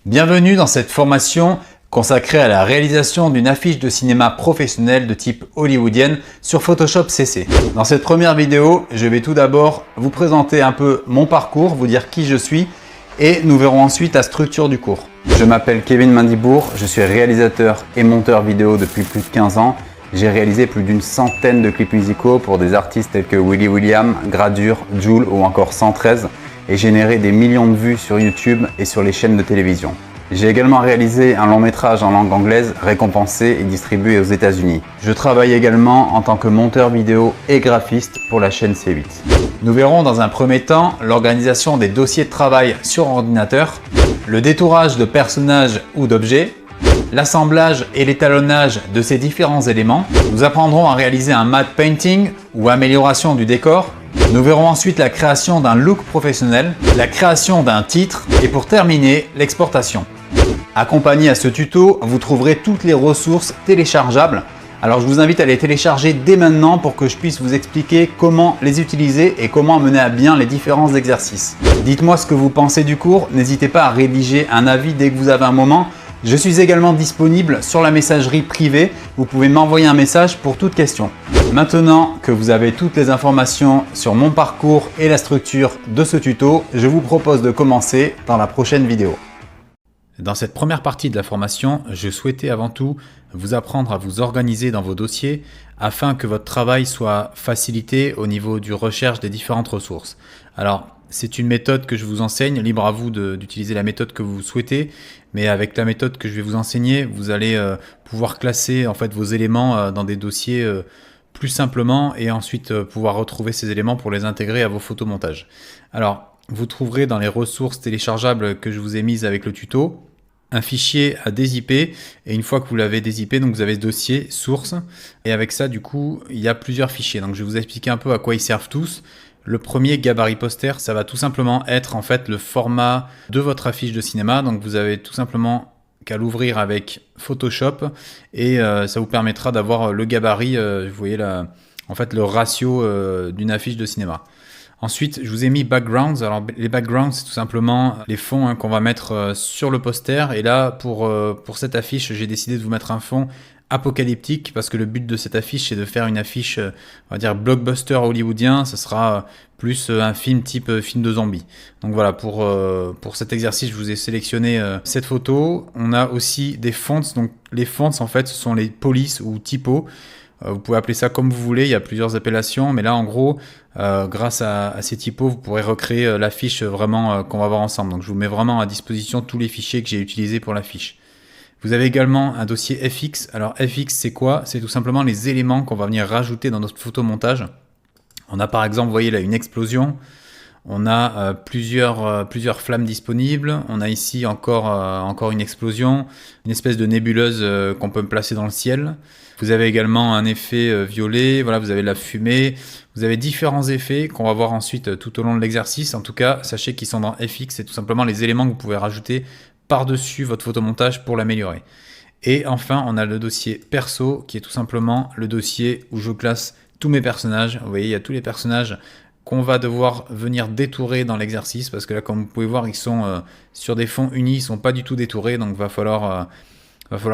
Bienvenue dans cette formation consacrée à la réalisation d'une affiche de cinéma professionnelle de type hollywoodienne sur Photoshop CC. Dans cette première vidéo, je vais tout d'abord vous présenter un peu mon parcours, vous dire qui je suis et nous verrons ensuite la structure du cours. Je m'appelle Kevin Mandibour, je suis réalisateur et monteur vidéo depuis plus de 15 ans. J'ai réalisé plus d'une centaine de clips musicaux pour des artistes tels que Willy William, Gradure, Jul ou encore 113 et généré des millions de vues sur YouTube et sur les chaînes de télévision. J'ai également réalisé un long métrage en langue anglaise récompensé et distribué aux États-Unis. Je travaille également en tant que monteur vidéo et graphiste pour la chaîne C8. Nous verrons dans un premier temps l'organisation des dossiers de travail sur ordinateur, le détourage de personnages ou d'objets, l'assemblage et l'étalonnage de ces différents éléments. Nous apprendrons à réaliser un matte painting ou amélioration du décor. Nous verrons ensuite la création d'un look professionnel, la création d'un titre et pour terminer, l'exportation. Accompagné à ce tuto, vous trouverez toutes les ressources téléchargeables. Alors je vous invite à les télécharger dès maintenant pour que je puisse vous expliquer comment les utiliser et comment mener à bien les différents exercices. Dites-moi ce que vous pensez du cours, n'hésitez pas à rédiger un avis dès que vous avez un moment. Je suis également disponible sur la messagerie privée, vous pouvez m'envoyer un message pour toute question. Maintenant que vous avez toutes les informations sur mon parcours et la structure de ce tuto, je vous propose de commencer dans la prochaine vidéo. Dans cette première partie de la formation, je souhaitais avant tout vous apprendre à vous organiser dans vos dossiers afin que votre travail soit facilité au niveau du recherche des différentes ressources. Alors, c'est une méthode que je vous enseigne, libre à vous d'utiliser la méthode que vous souhaitez, mais avec la méthode que je vais vous enseigner, vous allez pouvoir classer en fait vos éléments dans des dossiers plus simplement et ensuite pouvoir retrouver ces éléments pour les intégrer à vos photomontages. Alors, vous trouverez dans les ressources téléchargeables que je vous ai mises avec le tuto, un fichier à dézipper et une fois que vous l'avez dézippé, donc vous avez ce dossier source et avec ça du coup il y a plusieurs fichiers. Donc je vais vous expliquer un peu à quoi ils servent tous. Le premier gabarit poster, ça va tout simplement être en fait le format de votre affiche de cinéma. Donc vous avez tout simplement qu'à l'ouvrir avec Photoshop et ça vous permettra d'avoir le gabarit, vous voyez là, en fait le ratio d'une affiche de cinéma. Ensuite, je vous ai mis backgrounds. Alors les backgrounds, c'est tout simplement les fonds qu'on va mettre sur le poster. Et là, pour cette affiche, j'ai décidé de vous mettre un fond apocalyptique parce que le but de cette affiche, c'est de faire une affiche, on va dire blockbuster hollywoodien. Ce sera plus un film type film de zombies. Donc voilà, pour cet exercice, je vous ai sélectionné cette photo. On a aussi des fonts. Donc les fonts, en fait, ce sont les polices ou typos. Vous pouvez appeler ça comme vous voulez, il y a plusieurs appellations, mais là en gros, grâce à ces typos, vous pourrez recréer l'affiche vraiment qu'on va voir ensemble. Donc je vous mets vraiment à disposition tous les fichiers que j'ai utilisés pour l'affiche. Vous avez également un dossier FX. Alors FX c'est quoi? C'est tout simplement les éléments qu'on va venir rajouter dans notre photomontage. On a par exemple, vous voyez là, une explosion. On a plusieurs flammes disponibles. On a ici encore une explosion, une espèce de nébuleuse qu'on peut placer dans le ciel. Vous avez également un effet violet, voilà, vous avez de la fumée. Vous avez différents effets qu'on va voir ensuite tout au long de l'exercice. En tout cas, sachez qu'ils sont dans FX, c'est tout simplement les éléments que vous pouvez rajouter par-dessus votre photomontage pour l'améliorer. Et enfin, on a le dossier perso qui est tout simplement le dossier où je classe tous mes personnages. Vous voyez, il y a tous les personnages qu'on va devoir venir détourer dans l'exercice parce que là, comme vous pouvez voir, ils sont sur des fonds unis, ils ne sont pas du tout détourés, donc va falloir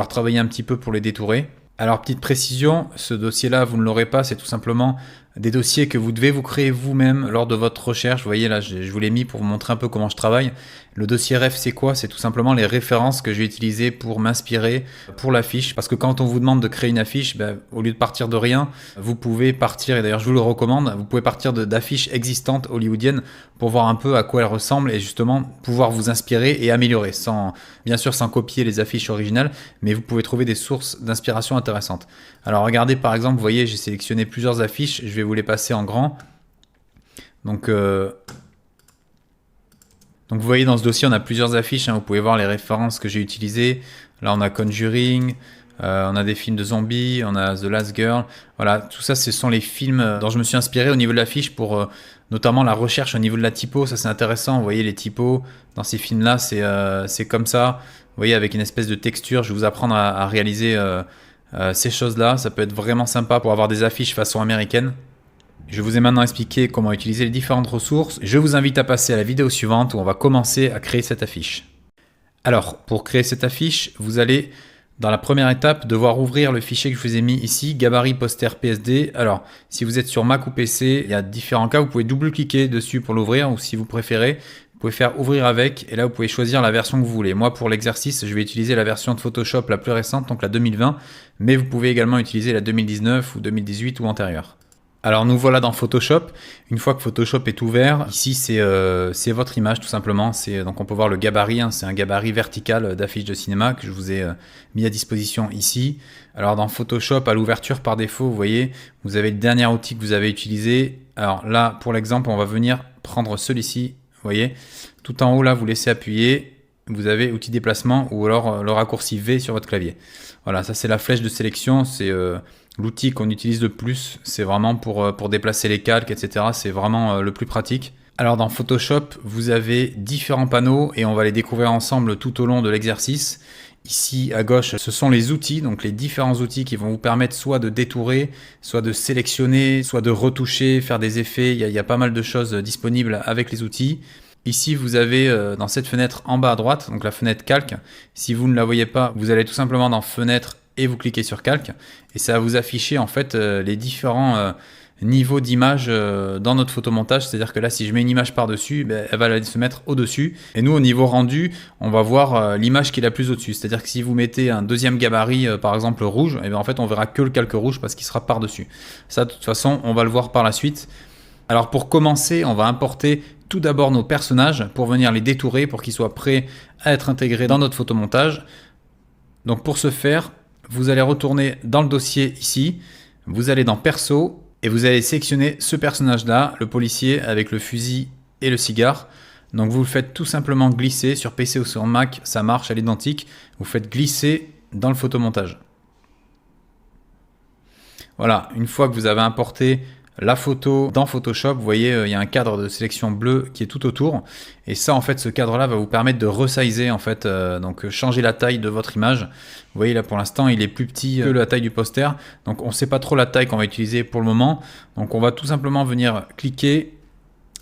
travailler un petit peu pour les détourer. Alors, petite précision, ce dossier-là, vous ne l'aurez pas, c'est tout simplement des dossiers que vous devez vous créer vous-même lors de votre recherche. Vous voyez là, je vous l'ai mis pour vous montrer un peu comment je travaille. Le dossier ref, c'est quoi? C'est tout simplement les références que je vais utiliser pour m'inspirer pour l'affiche. Parce que quand on vous demande de créer une affiche, au lieu de partir de rien, vous pouvez partir, et d'ailleurs je vous le recommande, vous pouvez partir d'affiches existantes hollywoodiennes pour voir un peu à quoi elles ressemblent et justement pouvoir vous inspirer et améliorer. Bien sûr sans copier les affiches originales, mais vous pouvez trouver des sources d'inspiration intéressantes. Alors regardez par exemple, vous voyez, j'ai sélectionné plusieurs affiches, je vais vous les passer en grand. Donc vous voyez dans ce dossier on a plusieurs affiches, vous pouvez voir les références que j'ai utilisées. Là on a Conjuring, on a des films de zombies, on a The Last Girl. Voilà, tout ça ce sont les films dont je me suis inspiré au niveau de l'affiche pour notamment la recherche au niveau de la typo. Ça c'est intéressant, vous voyez les typos dans ces films là c'est comme ça. Vous voyez avec une espèce de texture, je vais vous apprendre à réaliser ces choses là. Ça peut être vraiment sympa pour avoir des affiches façon américaine. Je vous ai maintenant expliqué comment utiliser les différentes ressources. Je vous invite à passer à la vidéo suivante où on va commencer à créer cette affiche. Alors, pour créer cette affiche, vous allez, dans la première étape, devoir ouvrir le fichier que je vous ai mis ici, gabarit poster PSD. Alors, si vous êtes sur Mac ou PC, il y a différents cas, vous pouvez double-cliquer dessus pour l'ouvrir, ou si vous préférez, vous pouvez faire ouvrir avec, et là vous pouvez choisir la version que vous voulez. Moi, pour l'exercice, je vais utiliser la version de Photoshop la plus récente, donc la 2020, mais vous pouvez également utiliser la 2019 ou 2018 ou antérieure. Alors nous voilà dans Photoshop. Une fois que Photoshop est ouvert, ici c'est votre image tout simplement. Donc on peut voir le gabarit, hein, c'est un gabarit vertical d'affiche de cinéma que je vous ai mis à disposition ici. Alors dans Photoshop, à l'ouverture par défaut, vous voyez, vous avez le dernier outil que vous avez utilisé. Alors là, pour l'exemple, on va venir prendre celui-ci. Vous voyez, tout en haut là, vous laissez appuyer. Vous avez outil déplacement ou alors le raccourci V sur votre clavier. Voilà, ça c'est la flèche de sélection. C'est l'outil qu'on utilise le plus, c'est vraiment pour déplacer les calques, etc. C'est vraiment le plus pratique. Alors dans Photoshop, vous avez différents panneaux et on va les découvrir ensemble tout au long de l'exercice. Ici à gauche, ce sont les outils, donc les différents outils qui vont vous permettre soit de détourer, soit de sélectionner, soit de retoucher, faire des effets. Il y a pas mal de choses disponibles avec les outils. Ici, vous avez dans cette fenêtre en bas à droite, donc la fenêtre calque. Si vous ne la voyez pas, vous allez tout simplement dans fenêtre et vous cliquez sur calque et ça va vous afficher en fait les différents niveaux d'image dans notre photomontage. C'est-à-dire que là, si je mets une image par-dessus, elle va se mettre au-dessus. Et nous, au niveau rendu, on va voir l'image qui est la plus au-dessus. C'est-à-dire que si vous mettez un deuxième gabarit, par exemple rouge, et bien en fait, on verra que le calque rouge parce qu'il sera par-dessus. Ça, de toute façon, on va le voir par la suite. Alors pour commencer, on va importer tout d'abord nos personnages pour venir les détourer, pour qu'ils soient prêts à être intégrés dans notre photomontage. Donc pour ce faire, vous allez retourner dans le dossier ici, vous allez dans Perso et vous allez sélectionner ce personnage-là, le policier avec le fusil et le cigare. Donc vous le faites tout simplement glisser sur PC ou sur Mac, ça marche à l'identique. Vous faites glisser dans le photomontage. Voilà, une fois que vous avez importé la photo dans Photoshop, vous voyez, il y a un cadre de sélection bleu qui est tout autour. Et ça, en fait, ce cadre-là va vous permettre de resizer, en fait, donc changer la taille de votre image. Vous voyez, là, pour l'instant, il est plus petit que la taille du poster. Donc, on ne sait pas trop la taille qu'on va utiliser pour le moment. Donc, on va tout simplement venir cliquer.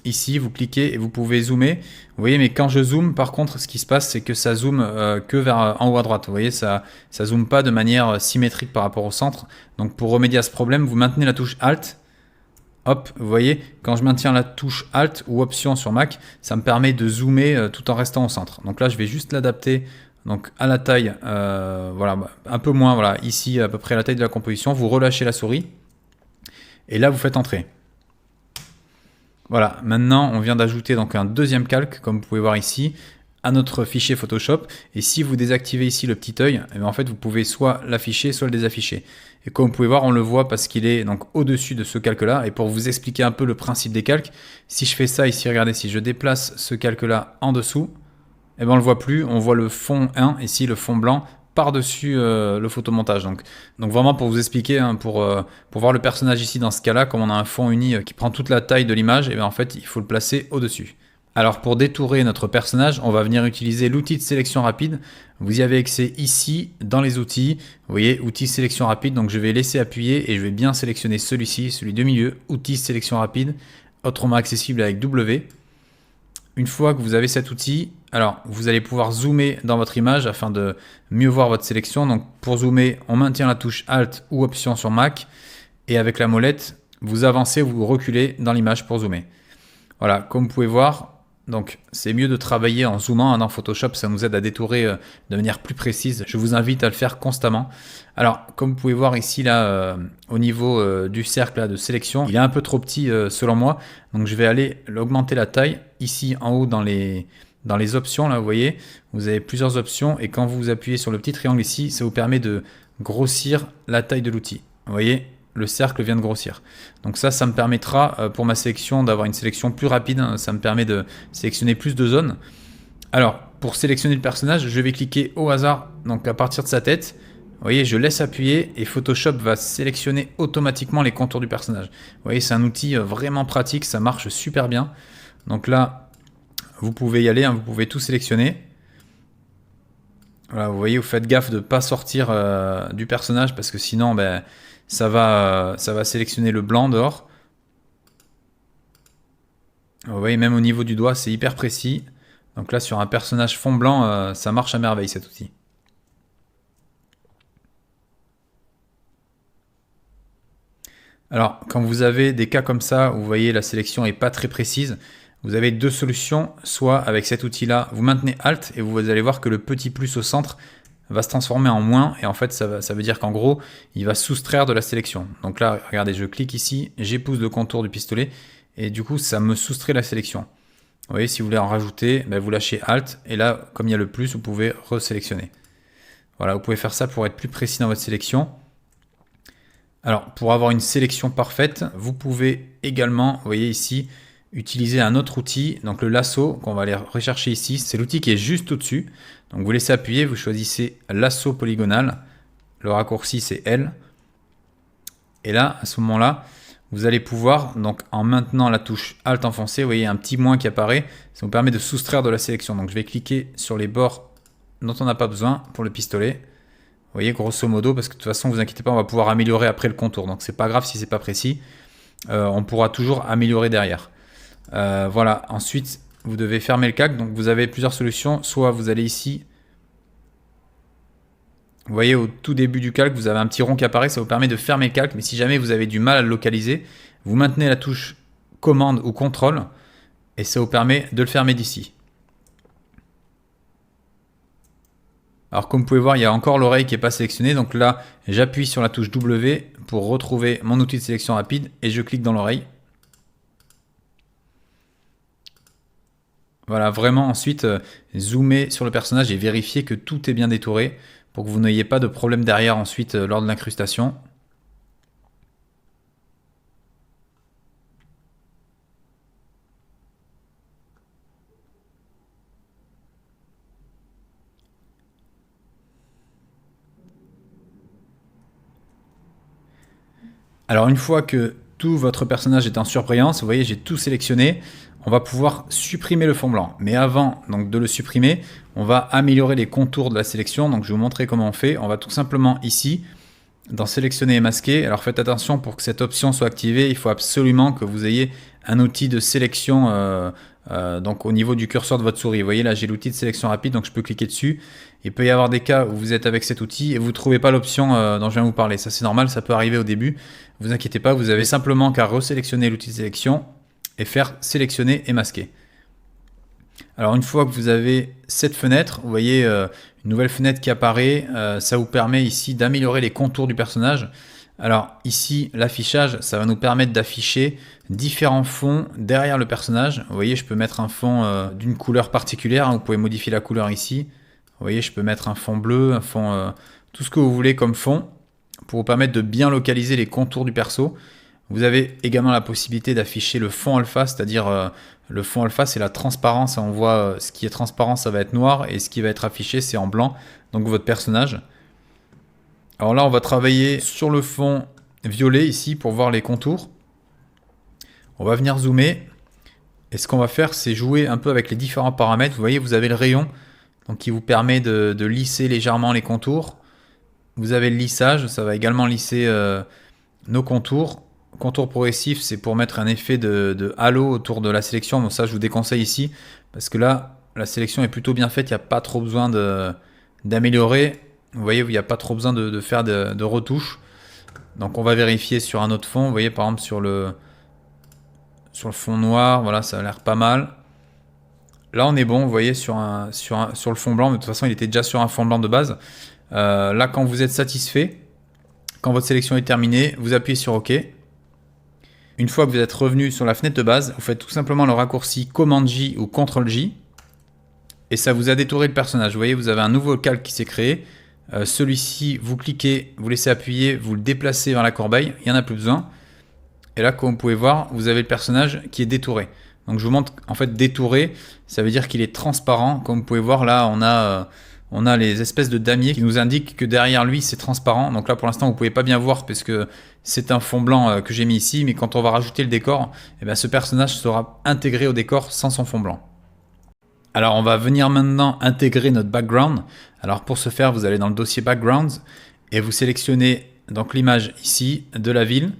Ici, vous cliquez et vous pouvez zoomer. Vous voyez, mais quand je zoome, par contre, ce qui se passe, c'est que ça zoome que vers en haut à droite. Vous voyez, ça zoome pas de manière symétrique par rapport au centre. Donc, pour remédier à ce problème, vous maintenez la touche Alt. Hop, vous voyez, quand je maintiens la touche Alt ou Option sur Mac, ça me permet de zoomer tout en restant au centre. Donc là, je vais juste l'adapter donc à la taille, voilà, un peu moins, voilà, ici à peu près la taille de la composition. Vous relâchez la souris et là, vous faites entrer. Voilà, maintenant, on vient d'ajouter donc un deuxième calque, comme vous pouvez voir ici, à notre fichier Photoshop. Et si vous désactivez ici le petit œil, eh bien en fait, vous pouvez soit l'afficher, soit le désafficher. Et comme vous pouvez voir, on le voit parce qu'il est donc au-dessus de ce calque-là. Et pour vous expliquer un peu le principe des calques, si je fais ça ici, regardez, si je déplace ce calque-là en dessous, eh bien on ne le voit plus. On voit le fond 1, ici le fond blanc, par-dessus le photomontage. Donc vraiment pour vous expliquer, hein, pour voir le personnage ici dans ce cas-là, comme on a un fond uni qui prend toute la taille de l'image, et bien en fait, il faut le placer au-dessus. Alors pour détourer notre personnage, on va venir utiliser l'outil de sélection rapide. Vous y avez accès ici dans les outils. Vous voyez, outil sélection rapide. Donc je vais laisser appuyer et je vais bien sélectionner celui-ci, celui de milieu, outil sélection rapide, autrement accessible avec W. Une fois que vous avez cet outil, alors vous allez pouvoir zoomer dans votre image afin de mieux voir votre sélection. Donc pour zoomer, on maintient la touche Alt ou Option sur Mac et avec la molette, vous avancez ou vous reculez dans l'image pour zoomer. Voilà, comme vous pouvez voir, donc c'est mieux de travailler en zoomant dans Photoshop, ça nous aide à détourer de manière plus précise. Je vous invite à le faire constamment. Alors, comme vous pouvez voir ici, là, au niveau du cercle là, de sélection, il est un peu trop petit selon moi. Donc je vais aller augmenter la taille. Ici en haut dans les options, là, vous voyez, vous avez plusieurs options. Et quand vous appuyez sur le petit triangle ici, ça vous permet de grossir la taille de l'outil. Vous voyez, le cercle vient de grossir. Donc ça me permettra pour ma sélection d'avoir une sélection plus rapide. Ça me permet de sélectionner plus de zones. Alors, pour sélectionner le personnage, je vais cliquer au hasard, donc à partir de sa tête. Vous voyez, je laisse appuyer et Photoshop va sélectionner automatiquement les contours du personnage. Vous voyez, c'est un outil vraiment pratique, ça marche super bien. Donc là, vous pouvez y aller, hein, vous pouvez tout sélectionner. Voilà, vous voyez, vous faites gaffe de ne pas sortir du personnage parce que sinon, ça va sélectionner le blanc dehors. Vous voyez, même au niveau du doigt, c'est hyper précis. Donc là, sur un personnage fond blanc, ça marche à merveille cet outil. Alors, quand vous avez des cas comme ça, où vous voyez la sélection n'est pas très précise, vous avez deux solutions. Soit avec cet outil-là, vous maintenez Alt et vous allez voir que le petit plus au centre va se transformer en moins. Et en fait, ça veut dire qu'en gros, il va soustraire de la sélection. Donc là, regardez, je clique ici, j'épouse le contour du pistolet et du coup, ça me soustrait la sélection. Vous voyez, si vous voulez en rajouter, ben vous lâchez Alt et là, comme il y a le plus, vous pouvez resélectionner. Voilà, vous pouvez faire ça pour être plus précis dans votre sélection. Alors, pour avoir une sélection parfaite, vous pouvez également, vous voyez ici, utiliser un autre outil, donc le lasso, qu'on va aller rechercher ici. C'est l'outil qui est juste au-dessus. Donc, vous laissez appuyer, vous choisissez lasso polygonal. Le raccourci, c'est L. Et là, à ce moment-là, vous allez pouvoir, donc en maintenant la touche Alt enfoncée, vous voyez un petit moins qui apparaît. Ça vous permet de soustraire de la sélection. Donc, je vais cliquer sur les bords dont on n'a pas besoin pour le pistolet. Vous voyez, grosso modo, parce que de toute façon, vous inquiétez pas, on va pouvoir améliorer après le contour. Donc, c'est pas grave si c'est pas précis. On pourra toujours améliorer derrière. Voilà. Ensuite, vous devez fermer le calque. Donc, vous avez plusieurs solutions. Soit vous allez ici. Vous voyez, au tout début du calque, vous avez un petit rond qui apparaît. Ça vous permet de fermer le calque. Mais si jamais vous avez du mal à le localiser, vous maintenez la touche commande ou contrôle. Et ça vous permet de le fermer d'ici. Alors comme vous pouvez voir, il y a encore l'oreille qui n'est pas sélectionnée. Donc là, j'appuie sur la touche W pour retrouver mon outil de sélection rapide et je clique dans l'oreille. Voilà, vraiment ensuite, zoomer sur le personnage et vérifier que tout est bien détouré pour que vous n'ayez pas de problème derrière ensuite lors de l'incrustation. Alors une fois que tout votre personnage est en surbrillance, vous voyez j'ai tout sélectionné, on va pouvoir supprimer le fond blanc. Mais avant donc, de le supprimer, on va améliorer les contours de la sélection. Donc je vais vous montrer comment on fait. On va tout simplement ici, dans sélectionner et masquer. Alors faites attention pour que cette option soit activée, il faut absolument que vous ayez un outil de sélection donc au niveau du curseur de votre souris. Vous voyez là j'ai l'outil de sélection rapide, donc je peux cliquer dessus. Il peut y avoir des cas où vous êtes avec cet outil et vous ne trouvez pas l'option dont je viens de vous parler. Ça c'est normal, ça peut arriver au début. Ne vous inquiétez pas, vous avez simplement qu'à resélectionner l'outil de sélection et faire sélectionner et masquer. Alors une fois que vous avez cette fenêtre, vous voyez une nouvelle fenêtre qui apparaît, ça vous permet ici d'améliorer les contours du personnage. Alors ici, l'affichage, ça va nous permettre d'afficher différents fonds derrière le personnage. Vous voyez, je peux mettre un fond d'une couleur particulière, hein, vous pouvez modifier la couleur ici. Vous voyez, je peux mettre un fond bleu, un fond, tout ce que vous voulez comme fond pour vous permettre de bien localiser les contours du perso. Vous avez également la possibilité d'afficher le fond alpha, c'est-à-dire le fond alpha, c'est la transparence. On voit ce qui est transparent, ça va être noir, et ce qui va être affiché, c'est en blanc, donc votre personnage. Alors là, on va travailler sur le fond violet ici pour voir les contours. On va venir zoomer, et ce qu'on va faire, c'est jouer un peu avec les différents paramètres. Vous voyez, vous avez le rayon, donc qui vous permet de lisser légèrement les contours. Vous avez le lissage, ça va également lisser nos contours. Contour progressif, c'est pour mettre un effet de halo autour de la sélection. Bon, ça, je vous déconseille ici, parce que là, la sélection est plutôt bien faite. Il n'y a pas trop besoin d'améliorer. Vous voyez, il n'y a pas trop besoin de faire de retouches. Donc, on va vérifier sur un autre fond. Vous voyez, par exemple, sur le fond noir, voilà, ça a l'air pas mal. Là, on est bon, vous voyez, sur le fond blanc. Mais de toute façon, il était déjà sur un fond blanc de base. Là, quand vous êtes satisfait, quand votre sélection est terminée, vous appuyez sur OK. Une fois que vous êtes revenu sur la fenêtre de base, vous faites tout simplement le raccourci Commande J ou Ctrl J et ça vous a détouré le personnage. Vous voyez, vous avez un nouveau calque qui s'est créé. Celui-ci, vous cliquez, vous laissez appuyer, vous le déplacez vers la corbeille, il n'y en a plus besoin. Et là, comme vous pouvez voir, vous avez le personnage qui est détouré. Donc je vous montre, en fait, détouré, ça veut dire qu'il est transparent. Comme vous pouvez voir, là, on a les espèces de damiers qui nous indiquent que derrière lui, c'est transparent. Donc là, pour l'instant, vous ne pouvez pas bien voir parce que c'est un fond blanc que j'ai mis ici. Mais quand on va rajouter le décor, eh bien, ce personnage sera intégré au décor sans son fond blanc. Alors, on va venir maintenant intégrer notre background. Alors, pour ce faire, vous allez dans le dossier Backgrounds et vous sélectionnez donc l'image ici de la ville.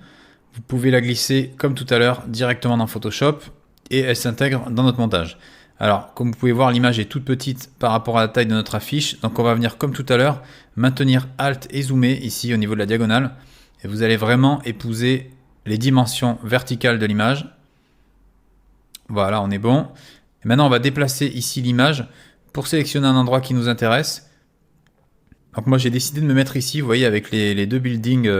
Vous pouvez la glisser comme tout à l'heure directement dans Photoshop et elle s'intègre dans notre montage. Alors, comme vous pouvez voir, l'image est toute petite par rapport à la taille de notre affiche. Donc, on va venir, comme tout à l'heure, maintenir Alt et zoomer ici au niveau de la diagonale. Et vous allez vraiment épouser les dimensions verticales de l'image. Voilà, on est bon. Et maintenant, on va déplacer ici l'image pour sélectionner un endroit qui nous intéresse. Donc moi, j'ai décidé de me mettre ici, vous voyez, avec les deux buildings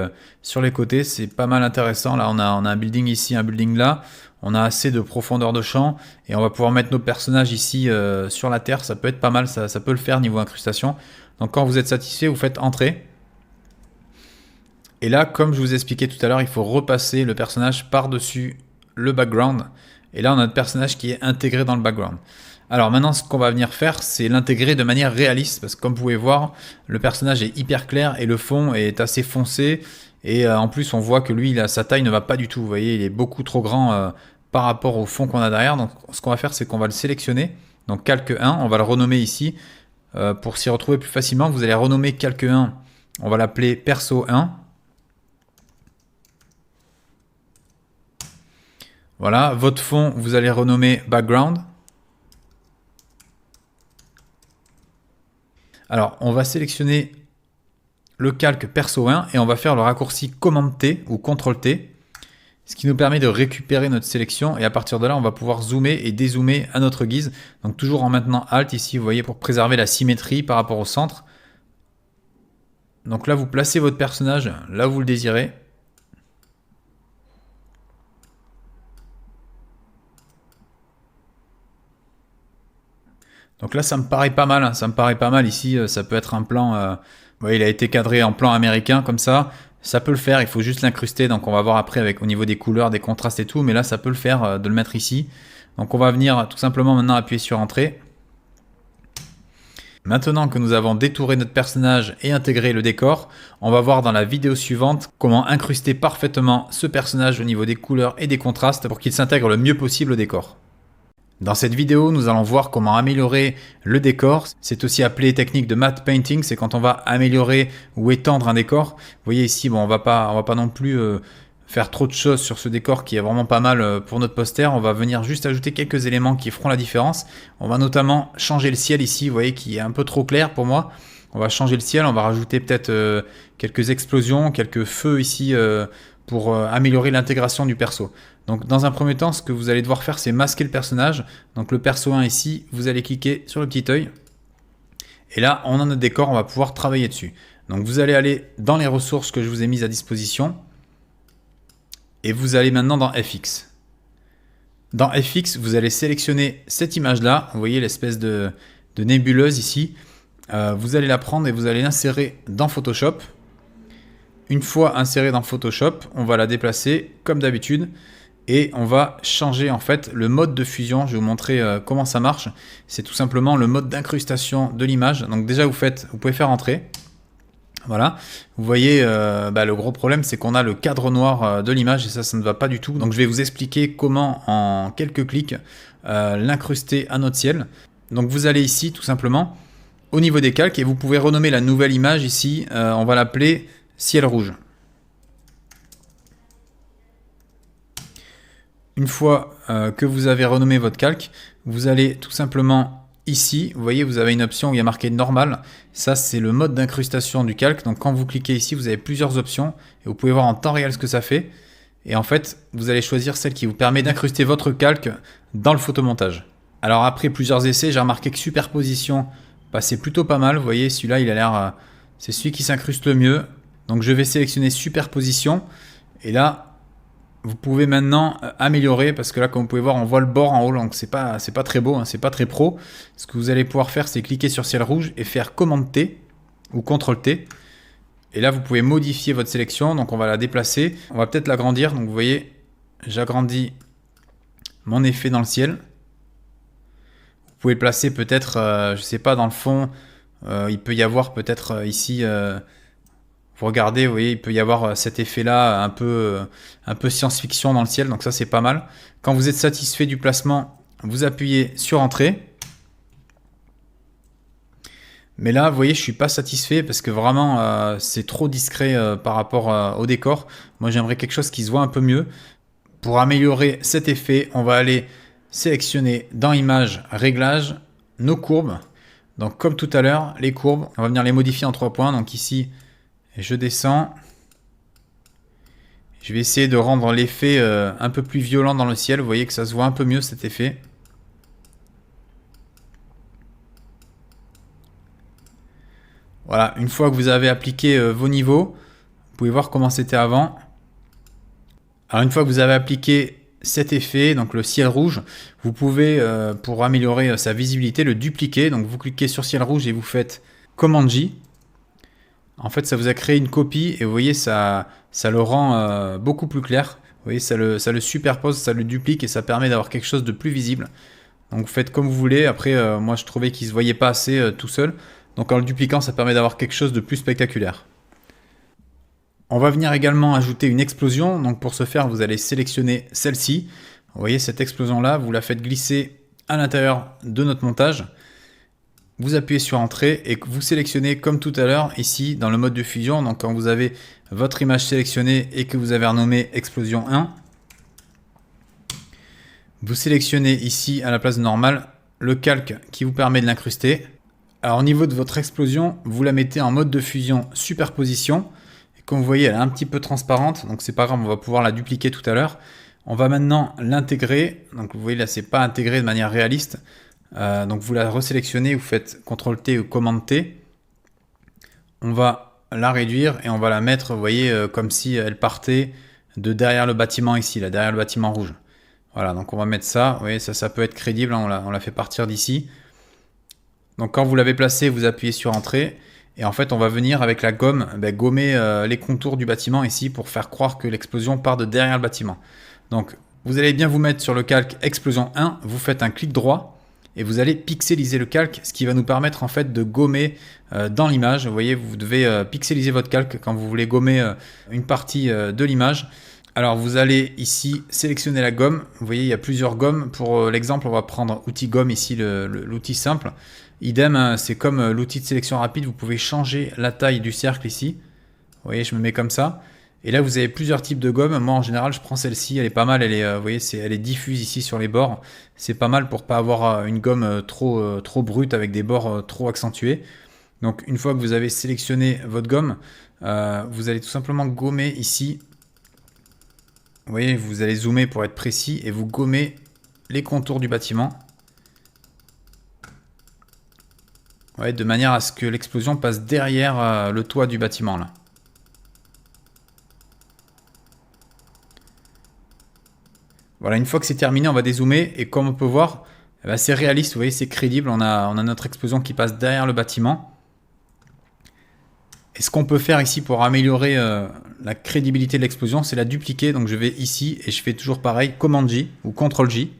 sur les côtés. C'est pas mal intéressant. Là, on a un building ici, un building là. On a assez de profondeur de champ. Et on va pouvoir mettre nos personnages ici sur la terre. Ça peut être pas mal, ça peut le faire niveau incrustation. Donc quand vous êtes satisfait, vous faites entrer. Et là, comme je vous expliquais tout à l'heure, il faut repasser le personnage par-dessus le background. Et là, on a notre personnage qui est intégré dans le background. Alors maintenant, ce qu'on va venir faire, c'est l'intégrer de manière réaliste. Parce que comme vous pouvez voir, le personnage est hyper clair et le fond est assez foncé. Et en plus, on voit que lui, sa taille ne va pas du tout. Vous voyez, il est beaucoup trop grand par rapport au fond qu'on a derrière. Donc ce qu'on va faire, c'est qu'on va le sélectionner. Donc calque 1, on va le renommer ici. Pour s'y retrouver plus facilement, vous allez renommer calque 1. On va l'appeler perso 1. Voilà, votre fond, vous allez renommer background. Alors, on va sélectionner le calque perso 1 et on va faire le raccourci commande T ou CTRL T, ce qui nous permet de récupérer notre sélection et à partir de là, on va pouvoir zoomer et dézoomer à notre guise. Donc toujours en maintenant Alt ici, vous voyez, pour préserver la symétrie par rapport au centre. Donc là, vous placez votre personnage là où vous le désirez. Donc là, ça me paraît pas mal. Ça me paraît pas mal ici. Ça peut être un plan. Ouais, il a été cadré en plan américain comme ça. Ça peut le faire. Il faut juste l'incruster. Donc on va voir après avec au niveau des couleurs, des contrastes et tout. Mais là, ça peut le faire de le mettre ici. Donc on va venir tout simplement maintenant appuyer sur Entrée. Maintenant que nous avons détouré notre personnage et intégré le décor, on va voir dans la vidéo suivante comment incruster parfaitement ce personnage au niveau des couleurs et des contrastes pour qu'il s'intègre le mieux possible au décor. Dans cette vidéo, nous allons voir comment améliorer le décor. C'est aussi appelé technique de matte painting, c'est quand on va améliorer ou étendre un décor. Vous voyez ici, bon, on va pas non plus faire trop de choses sur ce décor qui est vraiment pas mal pour notre poster. On va venir juste ajouter quelques éléments qui feront la différence. On va notamment changer le ciel ici, vous voyez, qui est un peu trop clair pour moi. On va changer le ciel, on va rajouter peut-être quelques explosions, quelques feux ici pour améliorer l'intégration du perso. Donc dans un premier temps, ce que vous allez devoir faire, c'est masquer le personnage. Donc le perso 1 ici, vous allez cliquer sur le petit œil. Et là, on a notre décor, on va pouvoir travailler dessus. Donc vous allez aller dans les ressources que je vous ai mises à disposition. Et vous allez maintenant dans FX. Dans FX, vous allez sélectionner cette image-là. Vous voyez l'espèce de nébuleuse ici. Vous allez la prendre et vous allez l'insérer dans Photoshop. Une fois insérée dans Photoshop, on va la déplacer comme d'habitude. Et on va changer en fait le mode de fusion. Je vais vous montrer comment ça marche. C'est tout simplement le mode d'incrustation de l'image. Donc déjà vous pouvez faire entrer. Voilà. Vous voyez le gros problème c'est qu'on a le cadre noir de l'image et ça ne va pas du tout. Donc je vais vous expliquer comment en quelques clics l'incruster à notre ciel. Donc vous allez ici tout simplement au niveau des calques et vous pouvez renommer la nouvelle image ici. On va l'appeler ciel rouge. Une fois que vous avez renommé votre calque, vous allez tout simplement ici, vous voyez, vous avez une option où il y a marqué normal. Ça, c'est le mode d'incrustation du calque. Donc, quand vous cliquez ici, vous avez plusieurs options et vous pouvez voir en temps réel ce que ça fait. Et en fait, vous allez choisir celle qui vous permet d'incruster votre calque dans le photomontage. Alors, après plusieurs essais, j'ai remarqué que superposition passait plutôt pas mal. Vous voyez, celui-là, il a l'air... c'est celui qui s'incruste le mieux. Donc, je vais sélectionner superposition. Et là... vous pouvez maintenant améliorer parce que là, comme vous pouvez voir, on voit le bord en haut, donc c'est pas très beau, hein, c'est pas très pro. Ce que vous allez pouvoir faire, c'est cliquer sur ciel rouge et faire commande T ou CTRL T. Et là, vous pouvez modifier votre sélection, donc on va la déplacer. On va peut-être l'agrandir, donc vous voyez, j'agrandis mon effet dans le ciel. Vous pouvez le placer peut-être, je sais pas, dans le fond. Il peut y avoir peut-être ici... vous regardez, vous voyez, il peut y avoir cet effet-là un peu science-fiction dans le ciel, donc ça c'est pas mal. Quand vous êtes satisfait du placement, vous appuyez sur Entrée. Mais là, vous voyez, je suis pas satisfait parce que vraiment, c'est trop discret par rapport au décor. Moi, j'aimerais quelque chose qui se voit un peu mieux. Pour améliorer cet effet, on va aller sélectionner dans Images, Réglages, nos courbes. Donc comme tout à l'heure, les courbes, on va venir les modifier en 3 points. Donc ici, je descends. Je vais essayer de rendre l'effet un peu plus violent dans le ciel. Vous voyez que ça se voit un peu mieux cet effet. Voilà, une fois que vous avez appliqué vos niveaux, vous pouvez voir comment c'était avant. Alors une fois que vous avez appliqué cet effet, donc le ciel rouge, vous pouvez, pour améliorer sa visibilité, le dupliquer. Donc vous cliquez sur ciel rouge et vous faites Command J. En fait, ça vous a créé une copie et vous voyez, ça le rend beaucoup plus clair. Vous voyez, ça le superpose, ça le duplique et ça permet d'avoir quelque chose de plus visible. Donc vous faites comme vous voulez. Après, moi je trouvais qu'il ne se voyait pas assez tout seul. Donc en le dupliquant, ça permet d'avoir quelque chose de plus spectaculaire. On va venir également ajouter une explosion. Donc pour ce faire, vous allez sélectionner celle-ci. Vous voyez cette explosion-là, vous la faites glisser à l'intérieur de notre montage. Vous appuyez sur Entrée et vous sélectionnez comme tout à l'heure ici dans le mode de fusion. Donc quand vous avez votre image sélectionnée et que vous avez renommé Explosion 1, vous sélectionnez ici à la place normale le calque qui vous permet de l'incruster. Alors au niveau de votre explosion, vous la mettez en mode de fusion superposition. Et comme vous voyez, elle est un petit peu transparente, donc c'est pas grave, on va pouvoir la dupliquer tout à l'heure. On va maintenant l'intégrer. Donc vous voyez là, c'est pas intégré de manière réaliste. Donc vous la resélectionnez, vous faites CTRL-T ou Command-T. On va la réduire et on va la mettre, vous voyez, comme si elle partait de derrière le bâtiment ici, là, derrière le bâtiment rouge. Voilà, donc on va mettre ça. Vous voyez, ça peut être crédible, hein, on la fait partir d'ici. Donc quand vous l'avez placé, vous appuyez sur Entrée. Et en fait, on va venir avec la gomme gommer les contours du bâtiment ici pour faire croire que l'explosion part de derrière le bâtiment. Donc vous allez bien vous mettre sur le calque Explosion 1, vous faites un clic droit et vous allez pixeliser le calque, ce qui va nous permettre en fait de gommer dans l'image. Vous voyez, vous devez pixeliser votre calque quand vous voulez gommer une partie de l'image. Alors vous allez ici sélectionner la gomme. Vous voyez, il y a plusieurs gommes. Pour l'exemple, on va prendre outil gomme ici, l'outil simple. Idem, c'est comme l'outil de sélection rapide. Vous pouvez changer la taille du cercle ici. Vous voyez, je me mets comme ça. Et là, vous avez plusieurs types de gommes. Moi, en général, je prends celle-ci. Elle est pas mal. Elle est, vous voyez, elle est diffuse ici sur les bords. C'est pas mal pour pas avoir une gomme trop brute avec des bords trop accentués. Donc, une fois que vous avez sélectionné votre gomme, vous allez tout simplement gommer ici. Vous voyez, vous allez zoomer pour être précis et vous gommez les contours du bâtiment. Ouais, de manière à ce que l'explosion passe derrière le toit du bâtiment là. Voilà, une fois que c'est terminé, on va dézoomer et comme on peut voir, c'est réaliste, vous voyez, c'est crédible. On a notre explosion qui passe derrière le bâtiment. Et ce qu'on peut faire ici pour améliorer la crédibilité de l'explosion, c'est la dupliquer. Donc je vais ici et je fais toujours pareil, Command J ou CTRL J.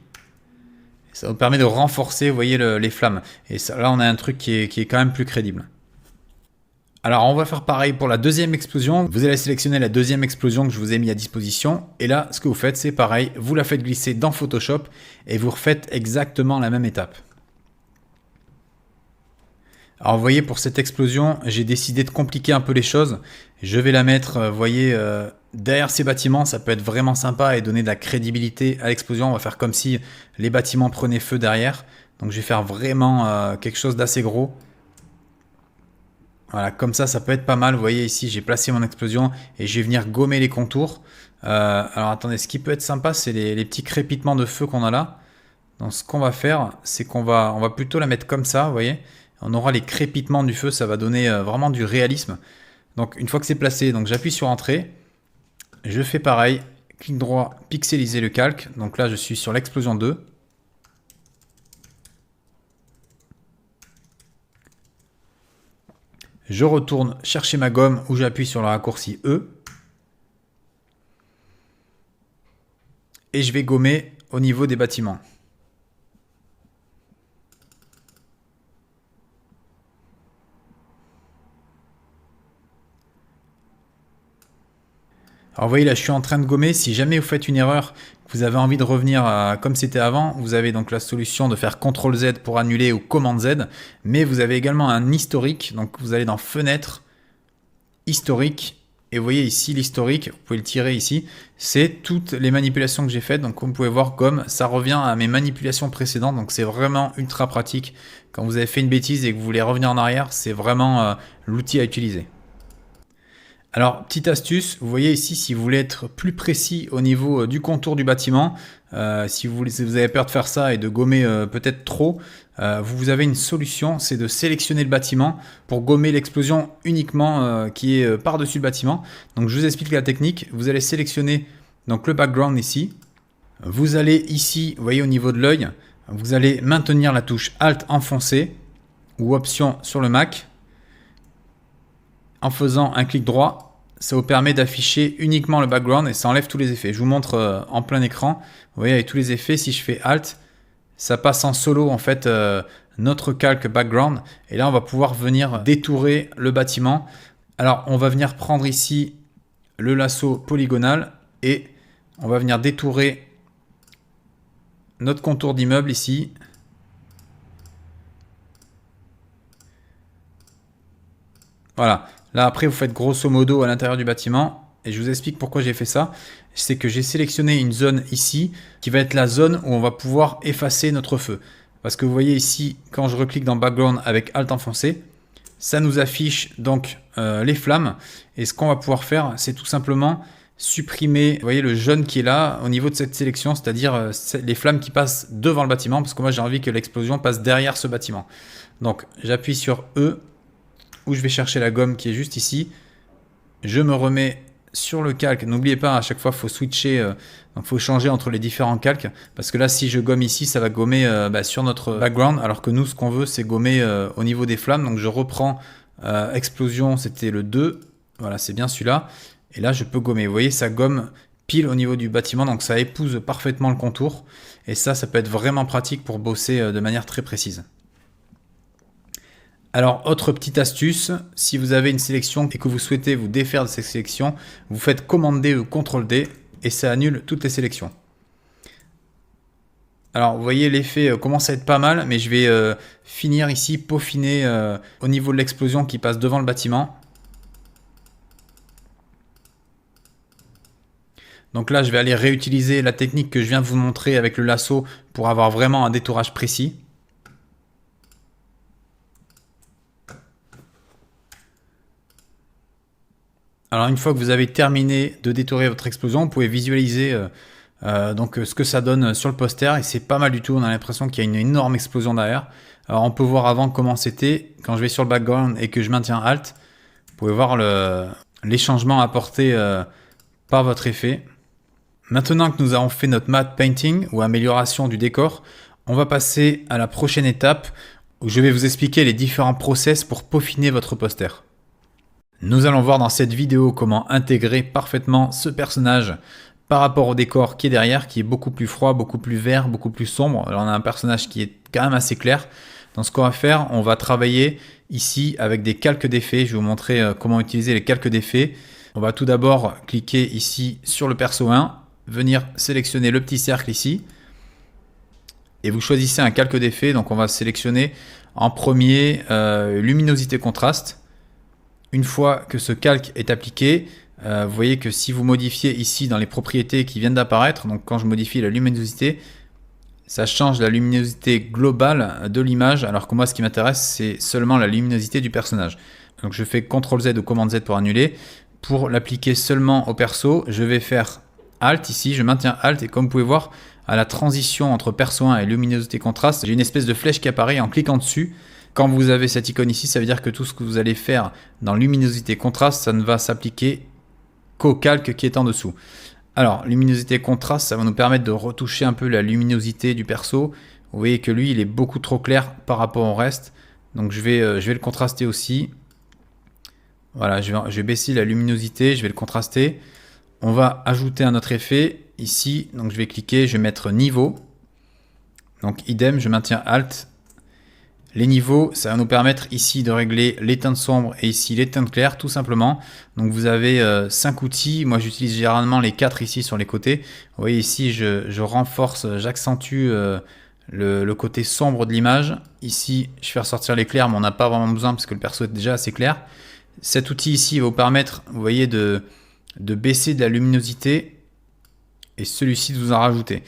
Ça vous permet de renforcer, vous voyez, les flammes. Et ça, là, on a un truc qui est quand même plus crédible. Alors, on va faire pareil pour la deuxième explosion. Vous allez sélectionner la deuxième explosion que je vous ai mis à disposition. Et là, ce que vous faites, c'est pareil. Vous la faites glisser dans Photoshop et vous refaites exactement la même étape. Alors, vous voyez, pour cette explosion, j'ai décidé de compliquer un peu les choses. Je vais la mettre, vous voyez, derrière ces bâtiments. Ça peut être vraiment sympa et donner de la crédibilité à l'explosion. On va faire comme si les bâtiments prenaient feu derrière. Donc, je vais faire vraiment quelque chose d'assez gros. Voilà, comme ça peut être pas mal. Vous voyez ici, j'ai placé mon explosion et je vais venir gommer les contours. Alors, attendez, ce qui peut être sympa, c'est les petits crépitements de feu qu'on a là. Donc, ce qu'on va faire, c'est qu'on va plutôt la mettre comme ça, vous voyez. On aura les crépitements du feu, ça va donner vraiment du réalisme. Donc une fois que c'est placé, donc j'appuie sur Entrée. Je fais pareil, clic droit, pixeliser le calque. Donc là je suis sur l'explosion 2. Je retourne chercher ma gomme où j'appuie sur le raccourci E. Et je vais gommer au niveau des bâtiments. Alors vous voyez là je suis en train de gommer, si jamais vous faites une erreur, vous avez envie de revenir comme c'était avant, vous avez donc la solution de faire CTRL Z pour annuler ou Command Z, mais vous avez également un historique, donc vous allez dans Fenêtre, Historique, Et vous voyez ici l'historique, vous pouvez le tirer ici, c'est toutes les manipulations que j'ai faites. Donc comme vous pouvez voir, comme ça revient à mes manipulations précédentes, donc c'est vraiment ultra pratique. Quand vous avez fait une bêtise et que vous voulez revenir en arrière, c'est vraiment l'outil à utiliser. Alors, petite astuce, vous voyez ici, si vous voulez être plus précis au niveau du contour du bâtiment, si vous avez peur de faire ça et de gommer peut-être trop, vous avez une solution, c'est de sélectionner le bâtiment pour gommer l'explosion uniquement qui est par-dessus le bâtiment. Donc, je vous explique la technique. Vous allez sélectionner donc, le background ici. Vous allez ici, vous voyez au niveau de l'œil, vous allez maintenir la touche Alt enfoncée ou Option sur le Mac. En faisant un clic droit, ça vous permet d'afficher uniquement le background et ça enlève tous les effets. Je vous montre en plein écran. Vous voyez, avec tous les effets, si je fais Alt, ça passe en solo en fait notre calque background. Et là, on va pouvoir venir détourer le bâtiment. Alors, on va venir prendre ici le lasso polygonal et on va venir détourer notre contour d'immeuble ici. Voilà. Là, après, vous faites grosso modo à l'intérieur du bâtiment. Et je vous explique pourquoi j'ai fait ça. C'est que j'ai sélectionné une zone ici qui va être la zone où on va pouvoir effacer notre feu. Parce que vous voyez ici, quand je reclique dans Background avec Alt enfoncé, ça nous affiche donc les flammes. Et ce qu'on va pouvoir faire, c'est tout simplement supprimer, vous voyez, le jaune qui est là au niveau de cette sélection, c'est-à-dire les flammes qui passent devant le bâtiment. Parce que moi, j'ai envie que l'explosion passe derrière ce bâtiment. Donc, j'appuie sur E. Où je vais chercher la gomme qui est juste ici. Je me remets sur le calque. N'oubliez pas, à chaque fois, il faut switcher, donc il faut changer entre les différents calques. Parce que là, si je gomme ici, ça va gommer sur notre background. Alors que nous, ce qu'on veut, c'est gommer au niveau des flammes. Donc je reprends explosion, c'était le 2. Voilà, c'est bien celui-là. Et là, je peux gommer. Vous voyez, ça gomme pile au niveau du bâtiment. Donc ça épouse parfaitement le contour. Et ça peut être vraiment pratique pour bosser de manière très précise. Alors, autre petite astuce, si vous avez une sélection et que vous souhaitez vous défaire de cette sélection, vous faites Commande D ou Ctrl D et ça annule toutes les sélections. Alors, vous voyez, l'effet commence à être pas mal, mais je vais finir ici, peaufiner au niveau de l'explosion qui passe devant le bâtiment. Donc là, je vais aller réutiliser la technique que je viens de vous montrer avec le lasso pour avoir vraiment un détourage précis. Alors une fois que vous avez terminé de détourer votre explosion, vous pouvez visualiser donc ce que ça donne sur le poster et c'est pas mal du tout. On a l'impression qu'il y a une énorme explosion derrière. Alors on peut voir avant comment c'était. Quand je vais sur le background et que je maintiens Alt, vous pouvez voir les changements apportés par votre effet. Maintenant que nous avons fait notre matte painting ou amélioration du décor, on va passer à la prochaine étape où je vais vous expliquer les différents process pour peaufiner votre poster. Nous allons voir dans cette vidéo comment intégrer parfaitement ce personnage par rapport au décor qui est derrière, qui est beaucoup plus froid, beaucoup plus vert, beaucoup plus sombre. Alors on a un personnage qui est quand même assez clair. Donc ce qu'on va faire, on va travailler ici avec des calques d'effets. Je vais vous montrer comment utiliser les calques d'effets. On va tout d'abord cliquer ici sur le perso 1, venir sélectionner le petit cercle ici. Et vous choisissez un calque d'effet. Donc on va sélectionner en premier luminosité contraste. Une fois que ce calque est appliqué, vous voyez que si vous modifiez ici dans les propriétés qui viennent d'apparaître, donc quand je modifie la luminosité, ça change la luminosité globale de l'image, alors que moi ce qui m'intéresse c'est seulement la luminosité du personnage. Donc je fais CTRL Z ou Commande Z pour annuler. Pour l'appliquer seulement au perso, je vais faire Alt ici, je maintiens Alt et comme vous pouvez voir, à la transition entre perso 1 et luminosité contraste, j'ai une espèce de flèche qui apparaît en cliquant dessus. Quand vous avez cette icône ici, ça veut dire que tout ce que vous allez faire dans luminosité contraste, ça ne va s'appliquer qu'au calque qui est en dessous. Alors, luminosité contraste, ça va nous permettre de retoucher un peu la luminosité du perso. Vous voyez que lui, il est beaucoup trop clair par rapport au reste. Donc, je vais le contraster aussi. Voilà, je vais baisser la luminosité, je vais le contraster. On va ajouter un autre effet ici. Donc, je vais cliquer, je vais mettre niveau. Donc, idem, je maintiens Alt. Les niveaux, ça va nous permettre ici de régler les teintes sombres et ici les teintes claires, tout simplement. Donc vous avez 5 outils. Moi, j'utilise généralement les 4 ici sur les côtés. Vous voyez ici, je renforce, j'accentue le côté sombre de l'image. Ici, je fais ressortir les clairs, mais on n'a pas vraiment besoin parce que le perso est déjà assez clair. Cet outil ici va vous permettre, vous voyez, de baisser de la luminosité et celui-ci de vous en rajouter.